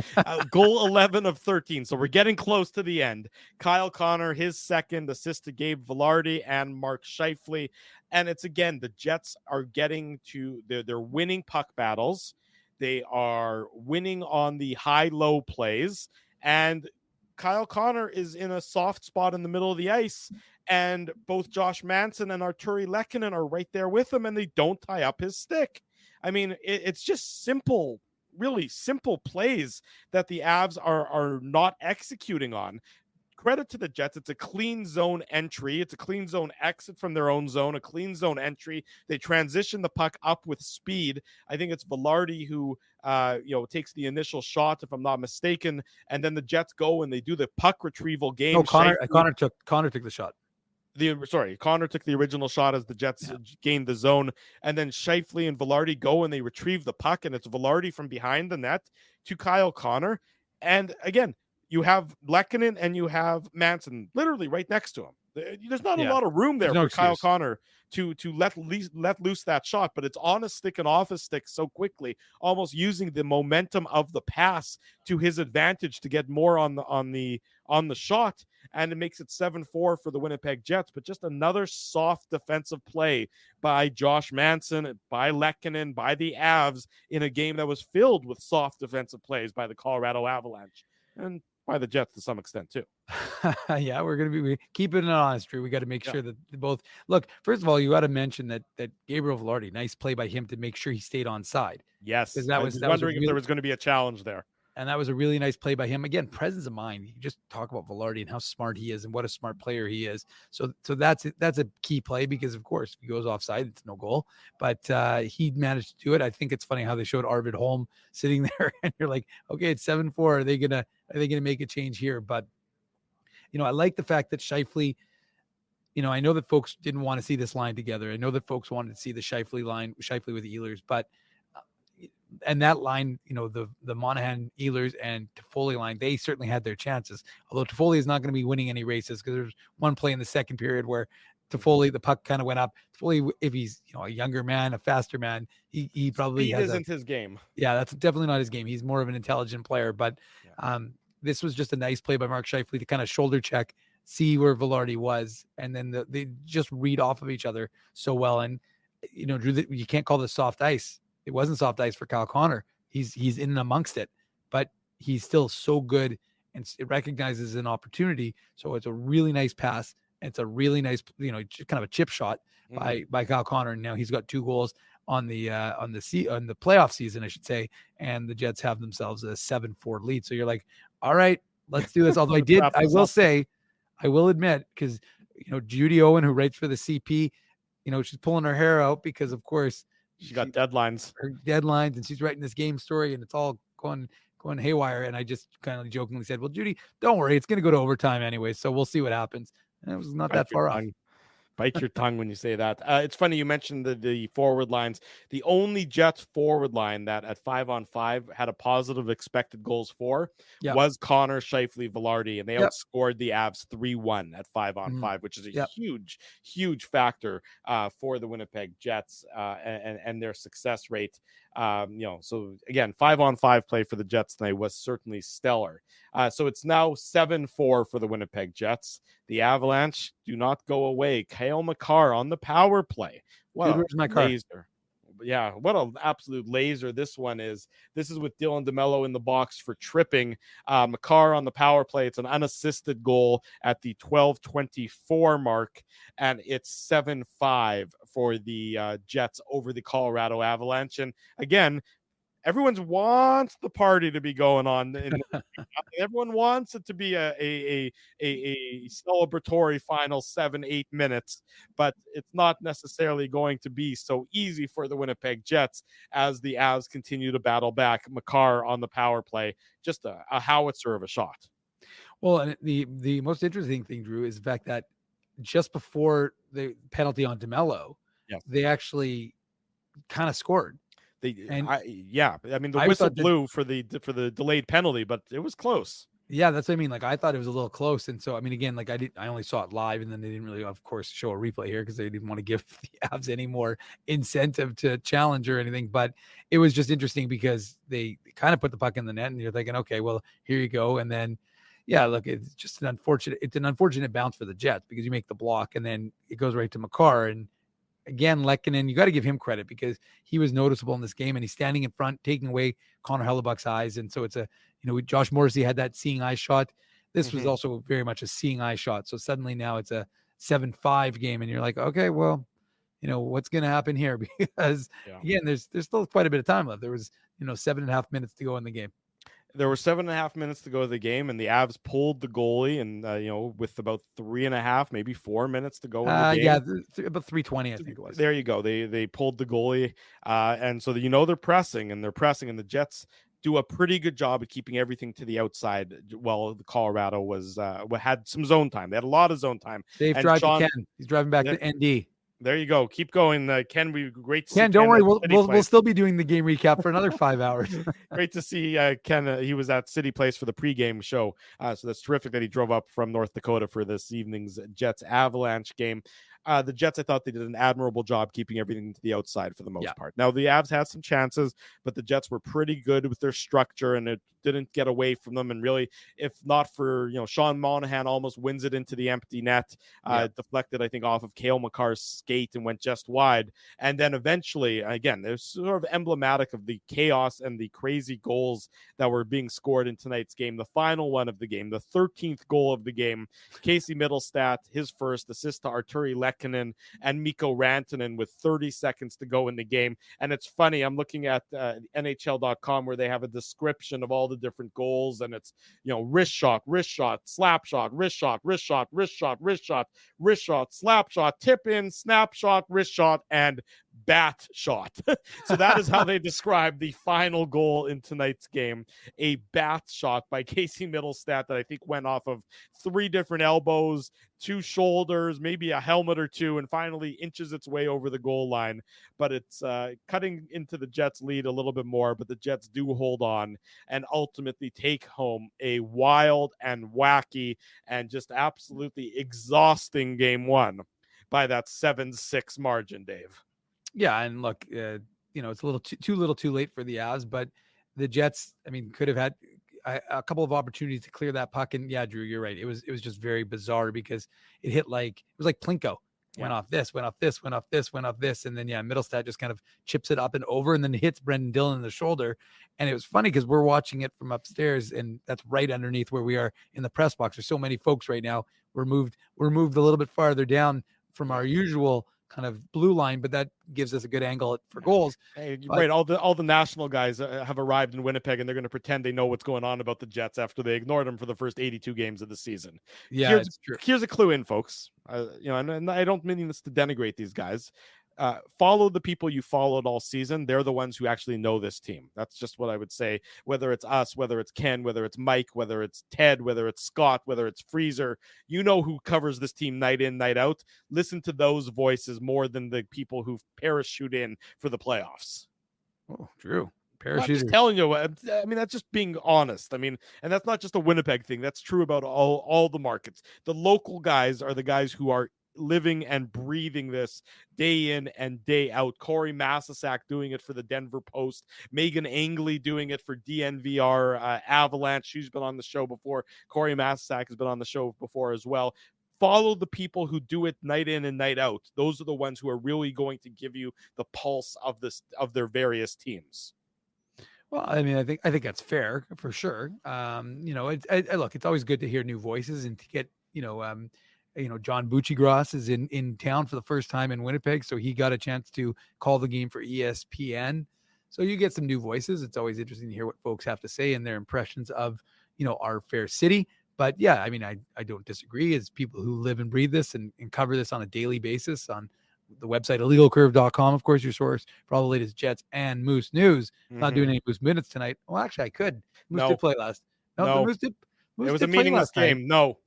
goal 11 of 13. So we're getting close to the end. Kyle Connor, his second assist to Gabe Vilardi and Mark Scheifele. And it's, again, the Jets are getting to, they're winning puck battles. They are winning on the high-low plays. And Kyle Connor is in a soft spot in the middle of the ice. And both Josh Manson and Arturi Lehkonen are right there with him, and they don't tie up his stick. I mean, it's just simple, really simple plays that the Avs are not executing on. Credit to the Jets. It's a clean zone entry. It's a clean zone exit from their own zone, a clean zone entry. They transition the puck up with speed. I think it's Vilardi who, takes the initial shot, if I'm not mistaken. And then the Jets go and they do the puck retrieval game. No, Connor took the shot. Connor took the original shot as the Jets gained the zone, and then Scheifele and Vilardi go and they retrieve the puck, and it's Vilardi from behind the net to Kyle Connor. And again, you have Lehkonen and you have Manson literally right next to him. There's not a lot of room there for Kyle Connor to let loose that shot, but it's on his stick and off his stick so quickly, almost using the momentum of the pass to his advantage to get more on the shot, and it makes it 7-4 for the Winnipeg Jets. But just another soft defensive play by Josh Manson, by Lehkonen, by the Avs in a game that was filled with soft defensive plays by the Colorado Avalanche and by the Jets to some extent too. Yeah, we're going to be keeping it honest, Drew. We got to make sure that both look. First of all, you got to mention that Gabriel Vilardi, nice play by him to make sure he stayed on side. Yes, I was wondering if there was going to be a challenge there. And that was a really nice play by him. Again, presence of mind. You just talk about Vilardi and how smart he is and what a smart player he is. So that's a key play, because of course if he goes offside, it's no goal. But he managed to do it. I think it's funny how they showed Arvid Holm sitting there, and you're like, okay, it's 7-4. Are they gonna make a change here? But I like the fact that Scheifele. I know that folks didn't want to see this line together. I know that folks wanted to see the Scheifele line, Scheifele with the Ehlers, but. And that line, the Monahan, Ehlers, and Toffoli line, they certainly had their chances. Although Toffoli is not going to be winning any races, because there's one play in the second period where Toffoli, the puck kind of went up. Toffoli, if he's a younger man, a faster man, he probably isn't his game. Yeah, that's definitely not his game. He's more of an intelligent player. But this was just a nice play by Mark Scheifele to kind of shoulder check, see where Vilardi was, and then they just read off of each other so well. And Drew, you can't call this soft ice. It wasn't soft ice for Kyle Connor. He's in and amongst it, but he's still so good, and it recognizes an opportunity. So it's a really nice pass. It's a really nice, kind of a chip shot by Kyle Connor. And now he's got 2 goals on the playoff season, I should say. And the Jets have themselves a 7-4 lead. So you're like, all right, let's do this. Although I will admit, because Judy Owen, who writes for the CP, she's pulling her hair out because, of course, she got deadlines, and she's writing this game story, and it's all going haywire. And I just kind of jokingly said, well, Judy, don't worry. It's going to go to overtime anyway. So we'll see what happens. And it was not that far off. Bite your tongue when you say that. It's funny you mentioned the forward lines. The only Jets forward line that at 5-on-5 had a positive expected goals for was Connor, Scheifele, Vilardi, and they outscored the Avs 3-1 at 5-on-5, which is a huge factor for the Winnipeg Jets and their success rate. So again, 5-on-5 play for the Jets tonight was certainly stellar. So it's now 7-4 for the Winnipeg Jets. The Avalanche do not go away. Cale Makar on the power play. What where's my car? yeah, what an absolute laser this one is. This is with Dylan DeMello in the box for tripping. Makar on the power play. It's an unassisted goal at the 12:24 mark, and it's 7-5 for the Jets over the Colorado Avalanche. And again, everyone wants the party to be going on. Everyone wants it to be a celebratory final 7-8 minutes, but it's not necessarily going to be so easy for the Winnipeg Jets as the Avs continue to battle back. Makar on the power play, just a howitzer of a shot. Well, and the most interesting thing, Drew, is the fact that just before the penalty on DeMello, they actually kind of scored. I mean, the whistle blew for the delayed penalty, but it was close. Yeah, that's what I mean. Like, I thought it was a little close, and so I mean, again, like I only saw it live, and then they didn't really, of course, show a replay here because they didn't want to give the Avs any more incentive to challenge or anything. But it was just interesting because they kind of put the puck in the net, and you're thinking, okay, well, here you go, and then. Yeah, look, it's just an unfortunate bounce for the Jets because you make the block and then it goes right to Makar. And again, Lehkonen, you got to give him credit because he was noticeable in this game and he's standing in front, taking away Connor Hellebuck's eyes. And so it's Josh Morrissey had that seeing eye shot. This was also very much a seeing eye shot. So suddenly now it's a 7-5 game and you're like, okay, well, what's going to happen here? Because again, there's still quite a bit of time left. There was, 7.5 minutes to go in the game. There were 7.5 minutes to go of the game, and the Avs pulled the goalie, and with about 3.5, maybe 4 minutes to go in the game. Yeah, about 3:20, I think it was. There you go. They pulled the goalie, and so they're pressing, and the Jets do a pretty good job of keeping everything to the outside. While the Colorado had some zone time. They had a lot of zone time. Dave drive to Ken. He's driving back to ND. There you go. Keep going. Ken, we great to see Ken, don't worry. We'll still be doing the game recap for another 5 hours. Great to see Ken. He was at City Place for the pregame show. So that's terrific that he drove up from North Dakota for this evening's Jets Avalanche game. The Jets, I thought they did an admirable job keeping everything to the outside for the most part. Now, the Avs had some chances, but the Jets were pretty good with their structure, and it didn't get away from them. And really, if not for, Sean Monahan almost wins it into the empty net, deflected, I think, off of Cale Makar's skate and went just wide. And then eventually, again, it's sort of emblematic of the chaos and the crazy goals that were being scored in tonight's game. The final one of the game, the 13th goal of the game, Casey Middlestat, his first assist to Arturi Lehkonen and Mikko Rantanen with 30 seconds to go in the game. And it's funny, I'm looking at NHL.com where they have a description of all the different goals, and it's wrist shot, slap shot, wrist shot, slap shot, tip in, snap shot, wrist shot, and bat shot. So that is how they describe the final goal in tonight's game, a bat shot by Casey Middlestat that I think went off of 3 different elbows, 2 shoulders, maybe a helmet or 2, and finally inches its way over the goal line. But it's cutting into the Jets' lead a little bit more, but the Jets do hold on and ultimately take home a wild and wacky and just absolutely exhausting game 1 by that 7-6 margin, Dave. Yeah, and look, it's a little too late for the Avs, but the Jets, I mean, could have had a couple of opportunities to clear that puck. And yeah, Drew, you're right. It was just very bizarre because it was like Plinko. Went off this, and then Middlestat just kind of chips it up and over, and then hits Brendan Dillon in the shoulder. And it was funny because we're watching it from upstairs, and that's right underneath where we are in the press box. There's so many folks right now. We're moved a little bit farther down from our usual kind of blue line, but that gives us a good angle for goals. Hey, right. All the national guys have arrived in Winnipeg, and they're going to pretend they know what's going on about the Jets after they ignored them for the first 82 games of the season. Yeah, it's true. Here's a clue in, folks. And I don't mean this to denigrate these guys. Follow the people you followed all season. They're the ones who actually know this team. That's just what I would say. Whether it's us, whether it's Ken, whether it's Mike, whether it's Ted, whether it's Scott, whether it's Freezer, who covers this team night in, night out. Listen to those voices more than the people who parachute in for the playoffs. Oh, Drew. I'm just telling you, I mean, that's just being honest. I mean, and that's not just a Winnipeg thing. That's true about all the markets. The local guys are the guys who are living and breathing this day in and day out. Corey Masisak doing it for the Denver Post. Megan Angley doing it for DNVR Avalanche. She's been on the show before. Corey Masisak has been on the show before as well. follow the people who do it night in and night out. Those are the ones who are really going to give you the pulse of their various teams. Well, I mean, I think that's fair for sure. Look, it's always good to hear new voices and to get, John Buccigross is in town for the first time in Winnipeg, so he got a chance to call the game for ESPN. So you get some new voices. It's always interesting to hear what folks have to say and their impressions of, our fair city. But yeah, I mean, I don't disagree. As people who live and breathe this and cover this on a daily basis on the website, illegalcurve.com, of course, your source for all the latest Jets and Moose news. Not doing any Moose minutes tonight. Well, actually, I could. Moose did play last. No. Moose it was a meaningless game. No.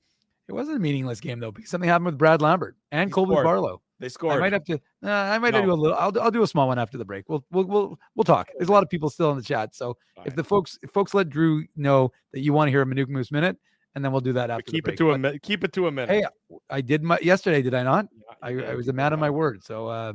It wasn't a meaningless game, though, because something happened with Brad Lambert and Colby Barlow. They scored. I might have to. Do a little. I'll do a small one after the break. We'll talk. There's a lot of people still in the chat, so if folks let Drew know that you want to hear a Manuk Moose minute, and then we'll do that after. Keep the break. Keep it to a minute. Hey, I did yesterday. Did I not? I was a man of my word. So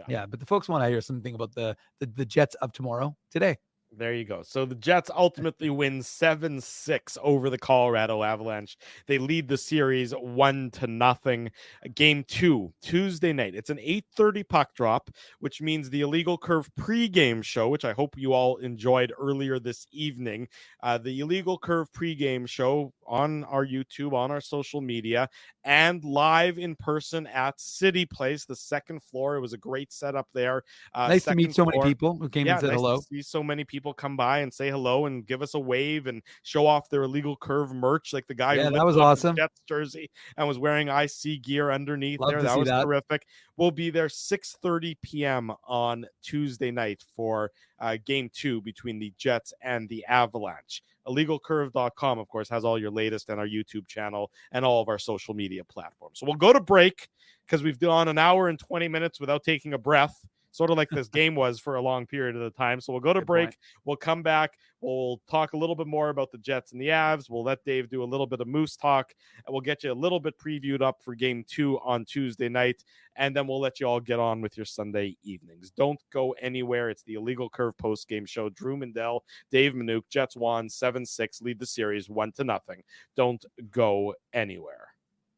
yeah. But the folks want to hear something about the Jets of tomorrow today. There you go. So the Jets ultimately win 7-6 over the Colorado Avalanche. They lead the series 1-0. Game 2, Tuesday night. It's an 8:30 puck drop, which means the Illegal Curve pregame show, which I hope you all enjoyed earlier this evening. The Illegal Curve pregame show on our YouTube, on our social media, and live in person at City Place, the second floor. It was a great setup there. Nice to meet so many people who came and said hello. To see so many people come by and say hello and give us a wave and show off their Illegal Curve merch, like the guy who that was awesome. Jets jersey and was wearing IC gear underneath. Love there. That was terrific. We'll be there 6:30 p.m. on Tuesday night for game 2 between the Jets and the Avalanche. IllegalCurve.com, of course, has all your latest and our YouTube channel and all of our social media platforms. So we'll go to break because we've done an hour and 20 minutes without taking a breath, sort of like this game was for a long period of the time. So we'll go to break. We'll come back. We'll talk a little bit more about the Jets and the Avs. We'll let Dave do a little bit of Moose talk, and we'll get you a little bit previewed up for game 2 on Tuesday night, and then we'll let you all get on with your Sunday evenings. Don't go anywhere. It's the Illegal Curve post-game show. Drew Mindell, Dave Manuk, Jets won 7-6, lead the series 1-0. Don't go anywhere.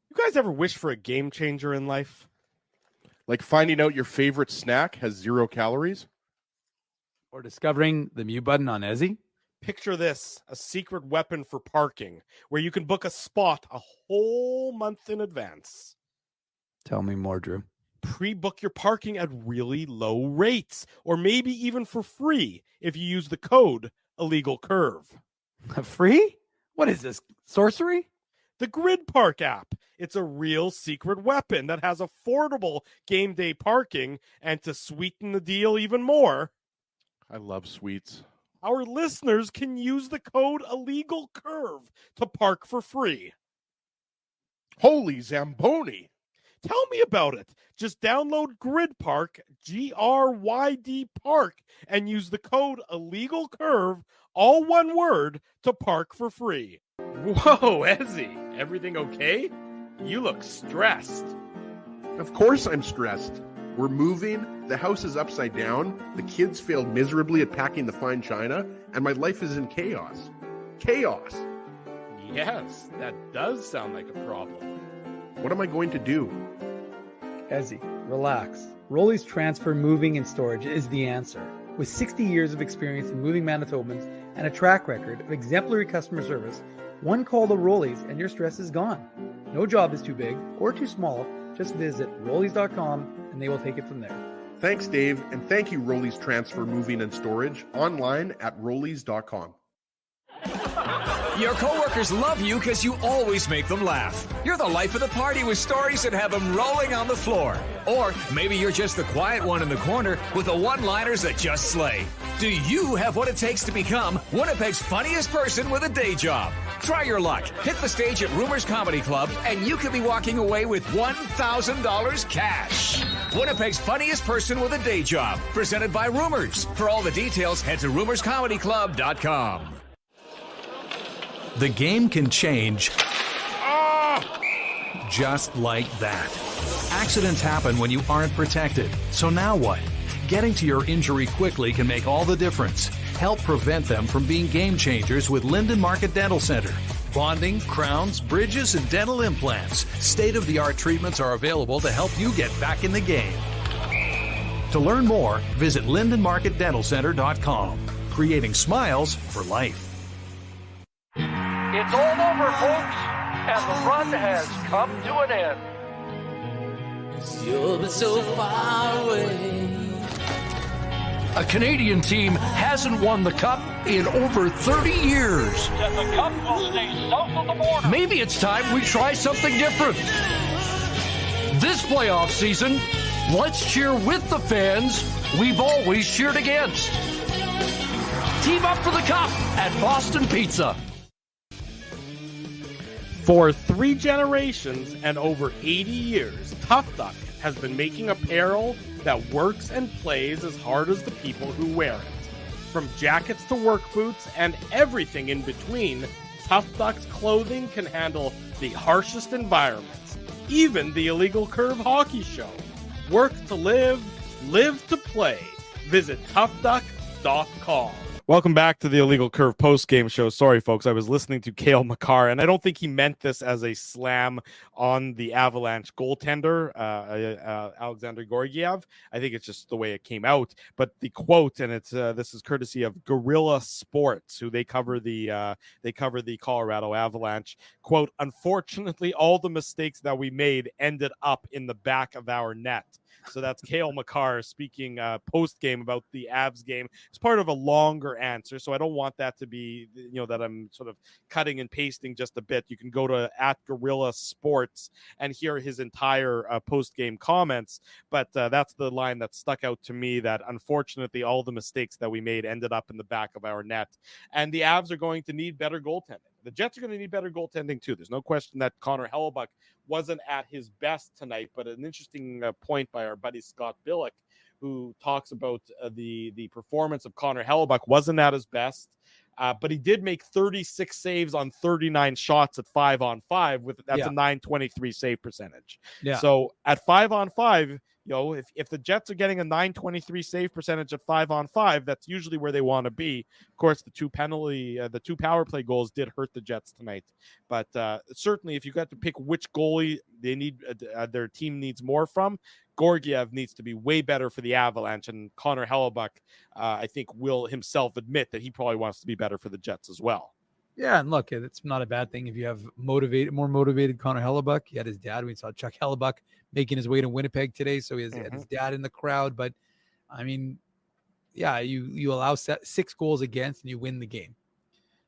You guys ever wish for a game changer in life? Like finding out your favorite snack has 0 calories? Or discovering the mute button on Ezzy? Picture this, a secret weapon for parking where you can book a spot a whole month in advance. Tell me more, Drew. Pre-book your parking at really low rates, or maybe even for free if you use the code IllegalCurve. Free? What is this, sorcery? The Grid Park app. It's a real secret weapon that has affordable game day parking, and to sweeten the deal even more, I love sweets. Our listeners can use the code IllegalCurve to park for free. Holy Zamboni. Tell me about it. Just download Grid Park, GRYD Park, and use the code IllegalCurve, all one word, to park for free. Whoa, Ezzy, everything okay? You look stressed. Of course I'm stressed. We're moving, the house is upside down, the kids failed miserably at packing the fine china, and my life is in chaos. Chaos! Yes, that does sound like a problem. What am I going to do? Ezzy, relax. Rolly's Transfer Moving and Storage is the answer. With 60 years of experience in moving Manitobans and a track record of exemplary customer service, one call to Rolly's and your stress is gone. No job is too big or too small. Just visit Rollies.com and they will take it from there. Thanks, Dave, and thank you, Rollies Transfer Moving and Storage, online at Rollies.com. Your coworkers love you because you always make them laugh. You're the life of the party with stories that have them rolling on the floor. Or maybe you're just the quiet one in the corner with the one-liners that just slay. Do you have what it takes to become Winnipeg's funniest person with a day job? Try your luck. Hit the stage at Rumors Comedy Club, and you could be walking away with $1,000 cash. Winnipeg's funniest person with a day job, presented by Rumors. For all the details, head to rumorscomedyclub.com. The game can change just like that. Accidents happen when you aren't protected. So now what? Getting to your injury quickly can make all the difference. Help prevent them from being game changers with Linden Market Dental Center. bonding, crowns, bridges, and dental implants. State-of-the-art treatments are available to help you get back in the game. To learn more, visit LindenMarketDentalCenter.com. Creating smiles for life. It's all over, folks, and the run has come to an end. You're so far away. A Canadian team hasn't won the Cup in over 30 years. And the Cup will stay south of the border. Maybe it's time we try something different. This playoff season, let's cheer with the fans we've always cheered against. Team up for the Cup at Boston Pizza. For 3 generations and over 80 years, Tough Duck has been making apparel that works and plays as hard as the people who wear it. From jackets to work boots and everything in between, Tough Duck's clothing can handle the harshest environments, even the illegal curve hockey show. Work to live, live to play. Visit toughduck.com. Welcome back to the Illegal Curve post-game show. Sorry, folks, I was listening to Cale Makar, and I don't think he meant this as a slam on the Avalanche goaltender, Alexander Georgiev. I think it's just the way it came out. But the quote, and it's this is courtesy of Guerrilla Sports, who they cover the Colorado Avalanche. Quote: "Unfortunately, all the mistakes that we made ended up in the back of our net." So that's Cale Makar speaking post-game about the Avs game. It's part of a longer answer, so I don't want that to be, that I'm sort of cutting and pasting just a bit. You can go to @Guerrilla Sports and hear his entire post-game comments, but that's the line that stuck out to me, that unfortunately all the mistakes that we made ended up in the back of our net. And the Avs are going to need better goaltending. The Jets are going to need better goaltending too. There's no question that Connor Hellebuyck wasn't at his best tonight, but an interesting point by our buddy Scott Billick, who talks about the performance of Connor Hellebuyck wasn't at his best, but he did make 36 saves on 39 shots at 5-on-5. That's a .923 save percentage. Yeah. So at 5-on-5, if the Jets are getting a .923 save percentage at 5-on-5, that's usually where they want to be. Of course, the two power play goals did hurt the Jets tonight. But certainly, if you got to pick which goalie they need, their team needs more from, Georgiev needs to be way better for the Avalanche. And Connor Hellebuyck, I think, will himself admit that he probably wants to be better for the Jets as well. Yeah, and look, it's not a bad thing if you have more motivated Connor Hellebuyck. He had his dad. We saw Chuck Hellebuyck making his way to Winnipeg today, so he had his dad in the crowd. But I mean, yeah, you allow 6 goals against and you win the game.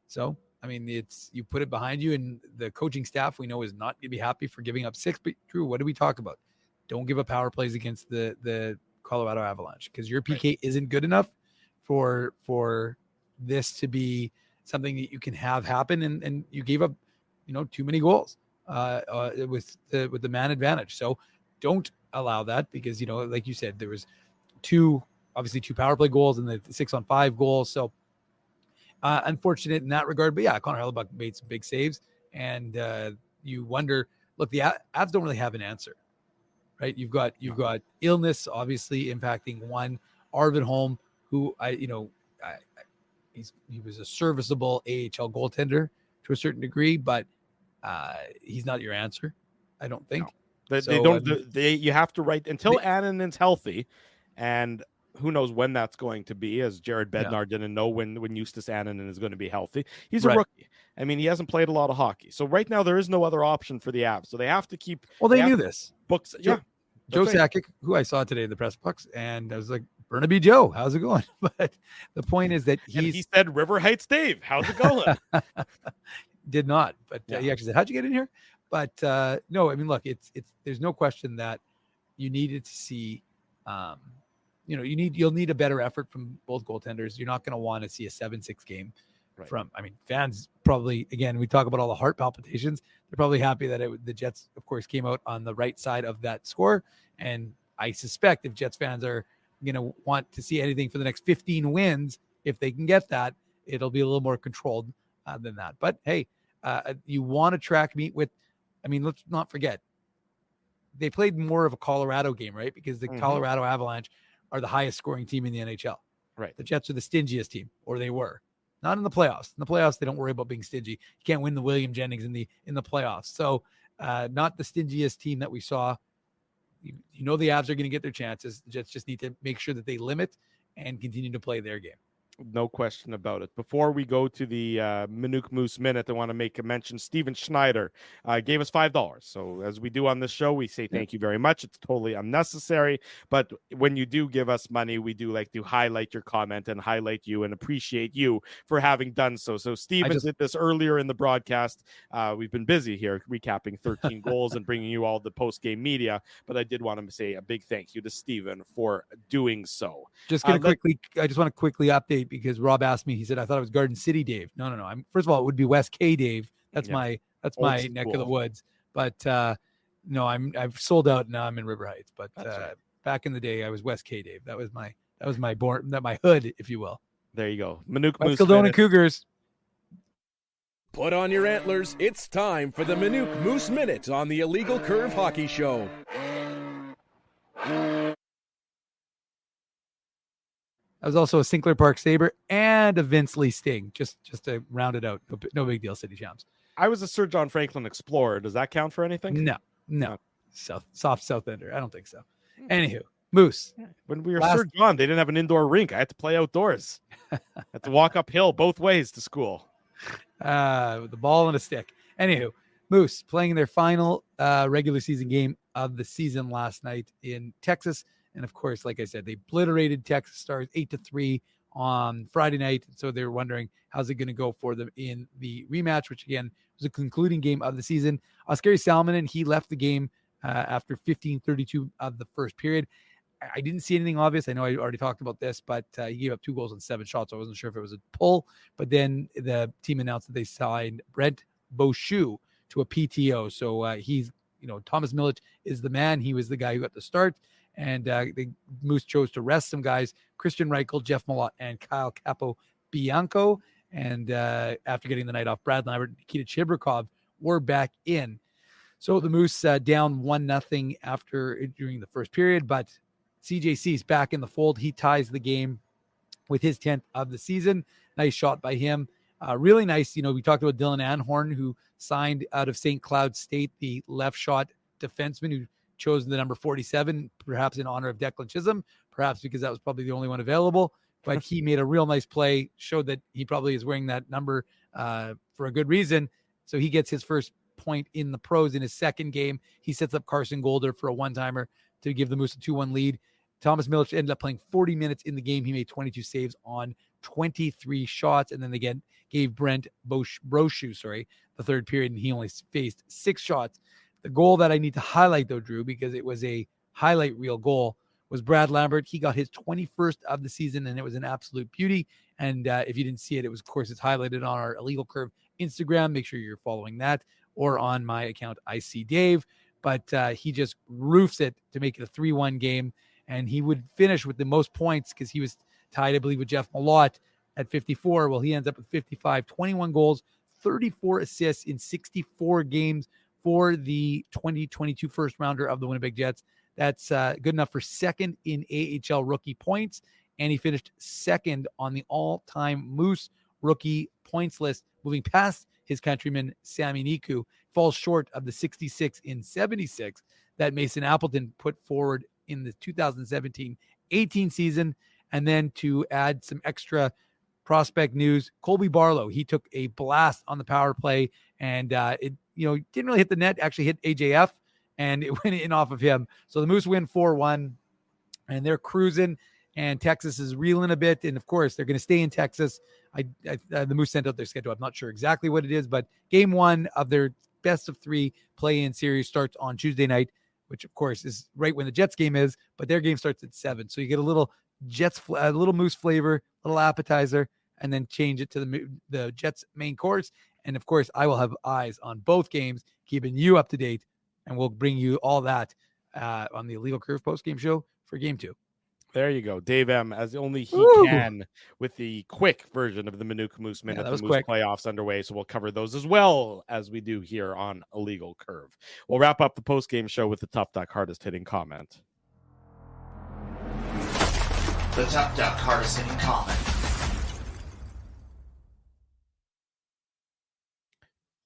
So I mean, you put it behind you, and the coaching staff we know is not going to be happy for giving up 6. But Drew, what do we talk about? Don't give up power plays against the Colorado Avalanche, because your PK isn't good enough for this to be something that you can have happen, and you gave up, too many goals with the man advantage. So don't allow that, because like you said, there was 2 power play goals and the 6-on-5 goals. So unfortunate in that regard. But yeah, Connor Hellebuyck made some big saves, and you wonder. Look, the Avs don't really have an answer, right? You've got illness obviously impacting one. Arvid Holm, who he was a serviceable AHL goaltender to a certain degree, but he's not your answer, I don't think. No. You have to write until Annanen's healthy, and who knows when that's going to be, as Jared Bednar didn't know when Justus Annunen is going to be healthy. He's a rookie. I mean, he hasn't played a lot of hockey. So right now there is no other option for the Avs. So they have to keep. Well, they knew this. Books. Joe Sakic, who I saw today in the press box, and I was like, Burnaby Joe, how's it going? But the point is that he said, River Heights Dave, how's it going? Did not, but he actually said, how'd you get in here? But no, I mean, look, it's there's no question that you needed to see, you'll need a better effort from both goaltenders. You're not going to want to see a 7-6 game from, fans probably, again, we talk about all the heart palpitations. They're probably happy that the Jets, of course, came out on the right side of that score. And I suspect if Jets fans are going to want to see anything for the next 15 wins, if they can get that, it'll be a little more controlled than that. But hey, you want to track meet with, let's not forget, they played more of a Colorado game, right? Because the Colorado Avalanche are the highest scoring team in the NHL. Right. The Jets are the stingiest team, or they were. not in the playoffs. In the playoffs, they don't worry about being stingy. You can't win the William Jennings in the playoffs. So not the stingiest team that we saw. You know the Avs are going to get their chances. The Jets just need to make sure that they limit and continue to play their game. No question about it. Before we go to the Minuk Moose Minute, I want to make a mention. Steven Schneider gave us $5. So as we do on this show, we say thank you very much. It's totally unnecessary. But when you do give us money, we do like to highlight your comment and highlight you and appreciate you for having done so. So Steven did this earlier in the broadcast. We've been busy here recapping 13 goals and bringing you all the post-game media. But I did want to say a big thank you to Steven for doing so. I just want to quickly update, because Rob asked me, he said, I thought it was Garden City Dave. No. First of all, it would be West K Dave. That's my neck of the woods. But no, I've sold out now. I'm in River Heights. But back in the day, I was West K Dave. That was my my hood, if you will. There you go. Minuk Moose Minute. Cougars. Put on your antlers. It's time for the Minuk Moose Minute on the Illegal Curve Hockey Show. I was also a Sinclair Park Sabre and a Vince Lee Sting, just to round it out. No big deal, City Champs. I was a Sir John Franklin Explorer. Does that count for anything? No. Soft South Ender. I don't think so. Anywho, Moose. When we were Sir John, they didn't have an indoor rink. I had to play outdoors. I had to walk uphill both ways to school. With the ball and a stick. Anywho, Moose playing their final regular season game of the season last night in Texas. And of course, like I said, they obliterated Texas Stars 8-3 on Friday night. So they're wondering how's it going to go for them in the rematch, which again was a concluding game of the season. Oskari Salminen, he left the game after 15:32 of the first period. I didn't see anything obvious. I know I already talked about this, but he gave up 2 goals on 7 shots. So I wasn't sure if it was a pull. But then the team announced that they signed Brent Beauchou to a PTO. So he's, Thomas Milic is the man. He was the guy who got the start. And the Moose chose to rest some guys, Christian Reichel, Jeff Malott, and Kyle Capobianco. And after getting the night off, Brad Lambert and Nikita Chibrikov were back in. So the Moose down 1-0 during the first period, but CJC's back in the fold. He ties the game with his 10th of the season. Nice shot by him. Really nice. We talked about Dylan Anhorn, who signed out of St. Cloud State, the left shot defenseman who chose the number 47, perhaps in honor of Declan Chisholm, perhaps because that was probably the only one available. But he made a real nice play, showed that he probably is wearing that number for a good reason. So he gets his first point in the pros in his second game. He sets up Carson Golder for a one-timer to give the Moose a 2-1 lead. Thomas Milic ended up playing 40 minutes in the game. He made 22 saves on 23 shots. And then again, gave Brent Beauchou, the third period, and he only faced 6 shots. The goal that I need to highlight, though, Drew, because it was a highlight reel goal, was Brad Lambert. He got his 21st of the season, and it was an absolute beauty. And if you didn't see it, it was, of course, it's highlighted on our Illegal Curve Instagram. Make sure you're following that, or on my account, IC Dave. But he just roofs it to make it a 3-1 game, and he would finish with the most points because he was tied, I believe, with Jeff Malott at 54. Well, he ends up with 55, 21 goals, 34 assists in 64 games for the 2022 first rounder of the Winnipeg Jets. That's good enough for second in AHL rookie points. And he finished second on the all-time Moose rookie points list, moving past his countryman, Sami Niku. Falls short of the 66 in 76 that Mason Appleton put forward in the 2017-18 season. And then to add some extra prospect news, Colby Barlow, he took a blast on the power play, and it didn't really hit the net, actually hit AJF, and it went in off of him. So the Moose win 4-1, and they're cruising, and Texas is reeling a bit. And of course, they're going to stay in Texas. The Moose sent out their schedule. I'm not sure exactly what it is, but game 1 of their best of 3 play-in series starts on Tuesday night, which of course is right when the Jets game is, but their game starts at 7. So you get a little Moose flavor, little appetizer, and then change it to the Jets main course. And of course, I will have eyes on both games, keeping you up to date, and we'll bring you all that on the Illegal Curve post-game show for game 2. There you go. Dave M, as only he can, with the quick version of the Minuk Moose Minute. The Moose quick playoffs underway, so we'll cover those as well as we do here on Illegal Curve. We'll wrap up the post-game show with the Tough Duck hardest hitting comment. The Tough Duck hardest hitting comment.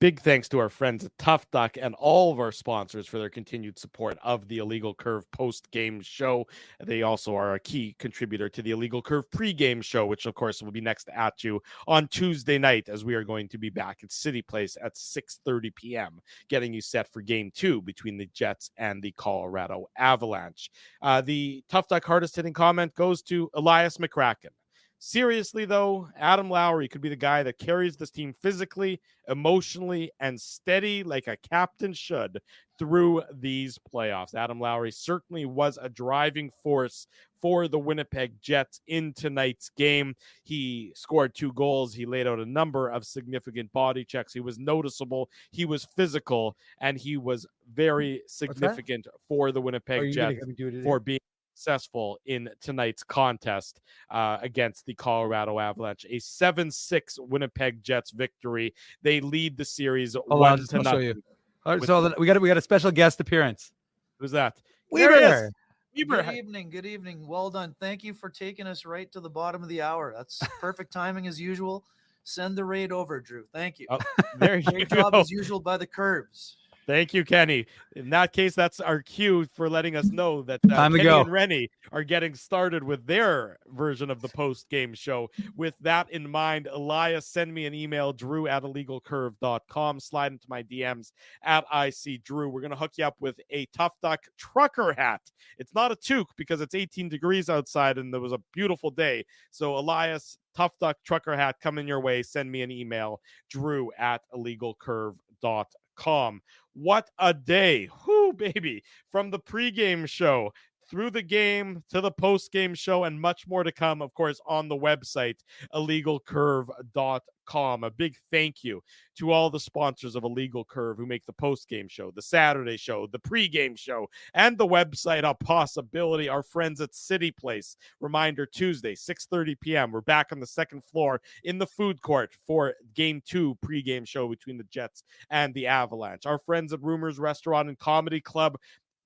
Big thanks to our friends at Tough Duck and all of our sponsors for their continued support of the Illegal Curve post-game show. They also are a key contributor to the Illegal Curve pre-game show, which of course will be next at you on Tuesday night, as we are going to be back at City Place at 6:30 p.m., getting you set for Game 2 between the Jets and the Colorado Avalanche. The Tough Duck hardest hitting comment goes to Elias McCracken. Seriously, though, Adam Lowry could be the guy that carries this team physically, emotionally, and steady like a captain should through these playoffs. Adam Lowry certainly was a driving force for the Winnipeg Jets in tonight's game. He scored 2 goals. He laid out a number of significant body checks. He was noticeable. He was physical, and he was very significant for the Winnipeg Jets for being successful in tonight's contest against the Colorado Avalanche. A 7-6 Winnipeg Jets victory. They lead the series 1-0. All right, so we got a special guest appearance. Who's that? Weber. Good evening. Good evening. Well done. Thank you for taking us right to the bottom of the hour. That's perfect timing as usual. Send the raid over, Drew. Thank you. Oh, there you Great go. job as usual by the Curves. Thank you, Kenny. In that case, that's our cue for letting us know that Time to Kenny go. and Rennie are getting started with their version of the post-game show. With that in mind, Elias, send me an email, drew@illegalcurve.com. Slide into my DMs at ICDrew. We're going to hook you up with a Tough Duck trucker hat. It's not a toque because it's 18 degrees outside and there was a beautiful day. So, Elias, Tough Duck trucker hat coming your way. Send me an email, drew@illegalcurve.com. What a day. Whoo, baby. From the pregame show through the game to the postgame show and much more to come, of course, on the website, illegalcurve.com. A big thank you to all the sponsors of Illegal Curve who make the postgame show, the Saturday show, the pregame show, and the website a possibility. Our friends at City Place. Reminder, Tuesday, 6:30 p.m. We're back on the second floor in the food court for Game 2 pregame show between the Jets and the Avalanche. Our friends at Rumors Restaurant and Comedy Club.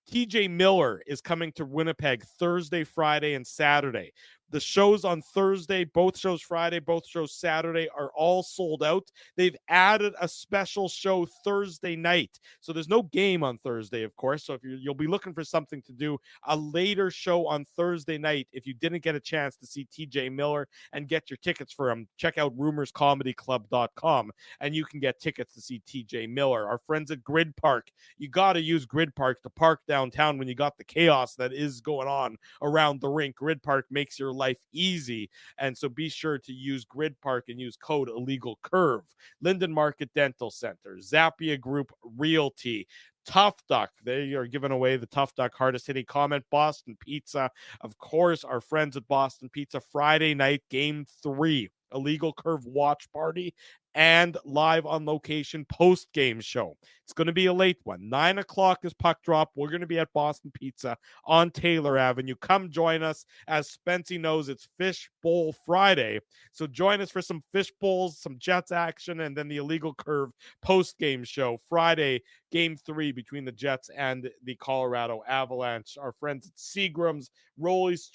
TJ Miller is coming to Winnipeg Thursday, Friday, and Saturday. The shows on Thursday, both shows Friday, both shows Saturday are all sold out. They've added a special show Thursday night. So there's no game on Thursday, of course. So if you'll be looking for something to do, a later show on Thursday night. If you didn't get a chance to see TJ Miller and get your tickets for him, check out rumorscomedyclub.com and you can get tickets to see TJ Miller. Our friends at Grid Park, you got to use Grid Park to park downtown when you got the chaos that is going on around the rink. Grid Park makes your life easy, and so be sure to use Grid Park and use code Illegal Curve. Linden Market Dental Center, Zappia Group Realty, Tough Duck. They are giving away the Tough Duck hardest hitting comment. Boston Pizza, of course, our friends at Boston Pizza. Friday night, Game 3, Illegal Curve watch party and live on location post-game show. It's going to be a late one. 9 o'clock is puck drop. We're going to be at Boston Pizza on Taylor Avenue. Come join us. As Spency knows, it's Fish Bowl Friday. So join us for some fish bowls, some Jets action, and then the Illegal Curve post-game show. Friday, Game 3 between the Jets and the Colorado Avalanche. Our friends at Seagram's, Rolly's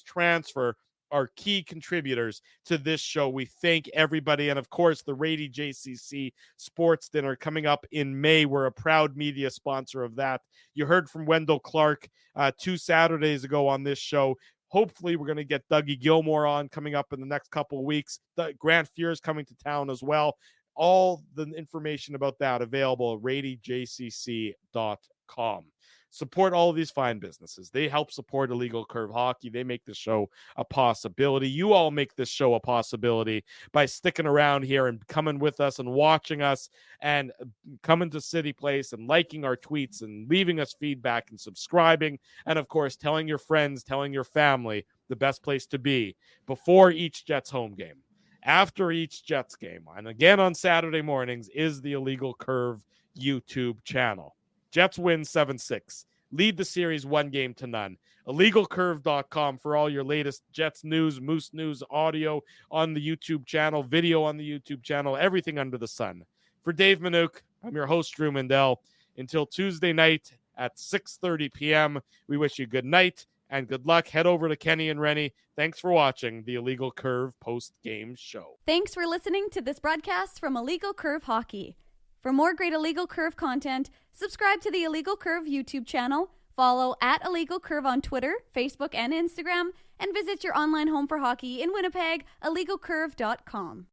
Transfer are key contributors to this show. We thank everybody. And of course, the Rady JCC Sports Dinner coming up in May. We're a proud media sponsor of that. You heard from Wendell Clark 2 Saturdays ago on this show. Hopefully, we're going to get Dougie Gilmore on coming up in the next couple of weeks. Grant Fuhr is coming to town as well. All the information about that available at radyjcc.com. Support all of these fine businesses. They help support Illegal Curve Hockey. They make the show a possibility. You all make this show a possibility by sticking around here and coming with us and watching us and coming to City Place and liking our tweets and leaving us feedback and subscribing. And, of course, telling your friends, telling your family the best place to be before each Jets home game, after each Jets game, and again on Saturday mornings is the Illegal Curve YouTube channel. Jets win 7-6. Lead the series 1-0. IllegalCurve.com for all your latest Jets news, Moose News, audio on the YouTube channel, video on the YouTube channel, everything under the sun. For Dave Minuk, I'm your host, Drew Mandel. Until Tuesday night at 6:30 p.m., we wish you good night and good luck. Head over to Kenny and Rennie. Thanks for watching the Illegal Curve post-game show. Thanks for listening to this broadcast from Illegal Curve Hockey. For more great Illegal Curve content, subscribe to the Illegal Curve YouTube channel, follow at Illegal Curve on Twitter, Facebook, and Instagram, and visit your online home for hockey in Winnipeg, illegalcurve.com.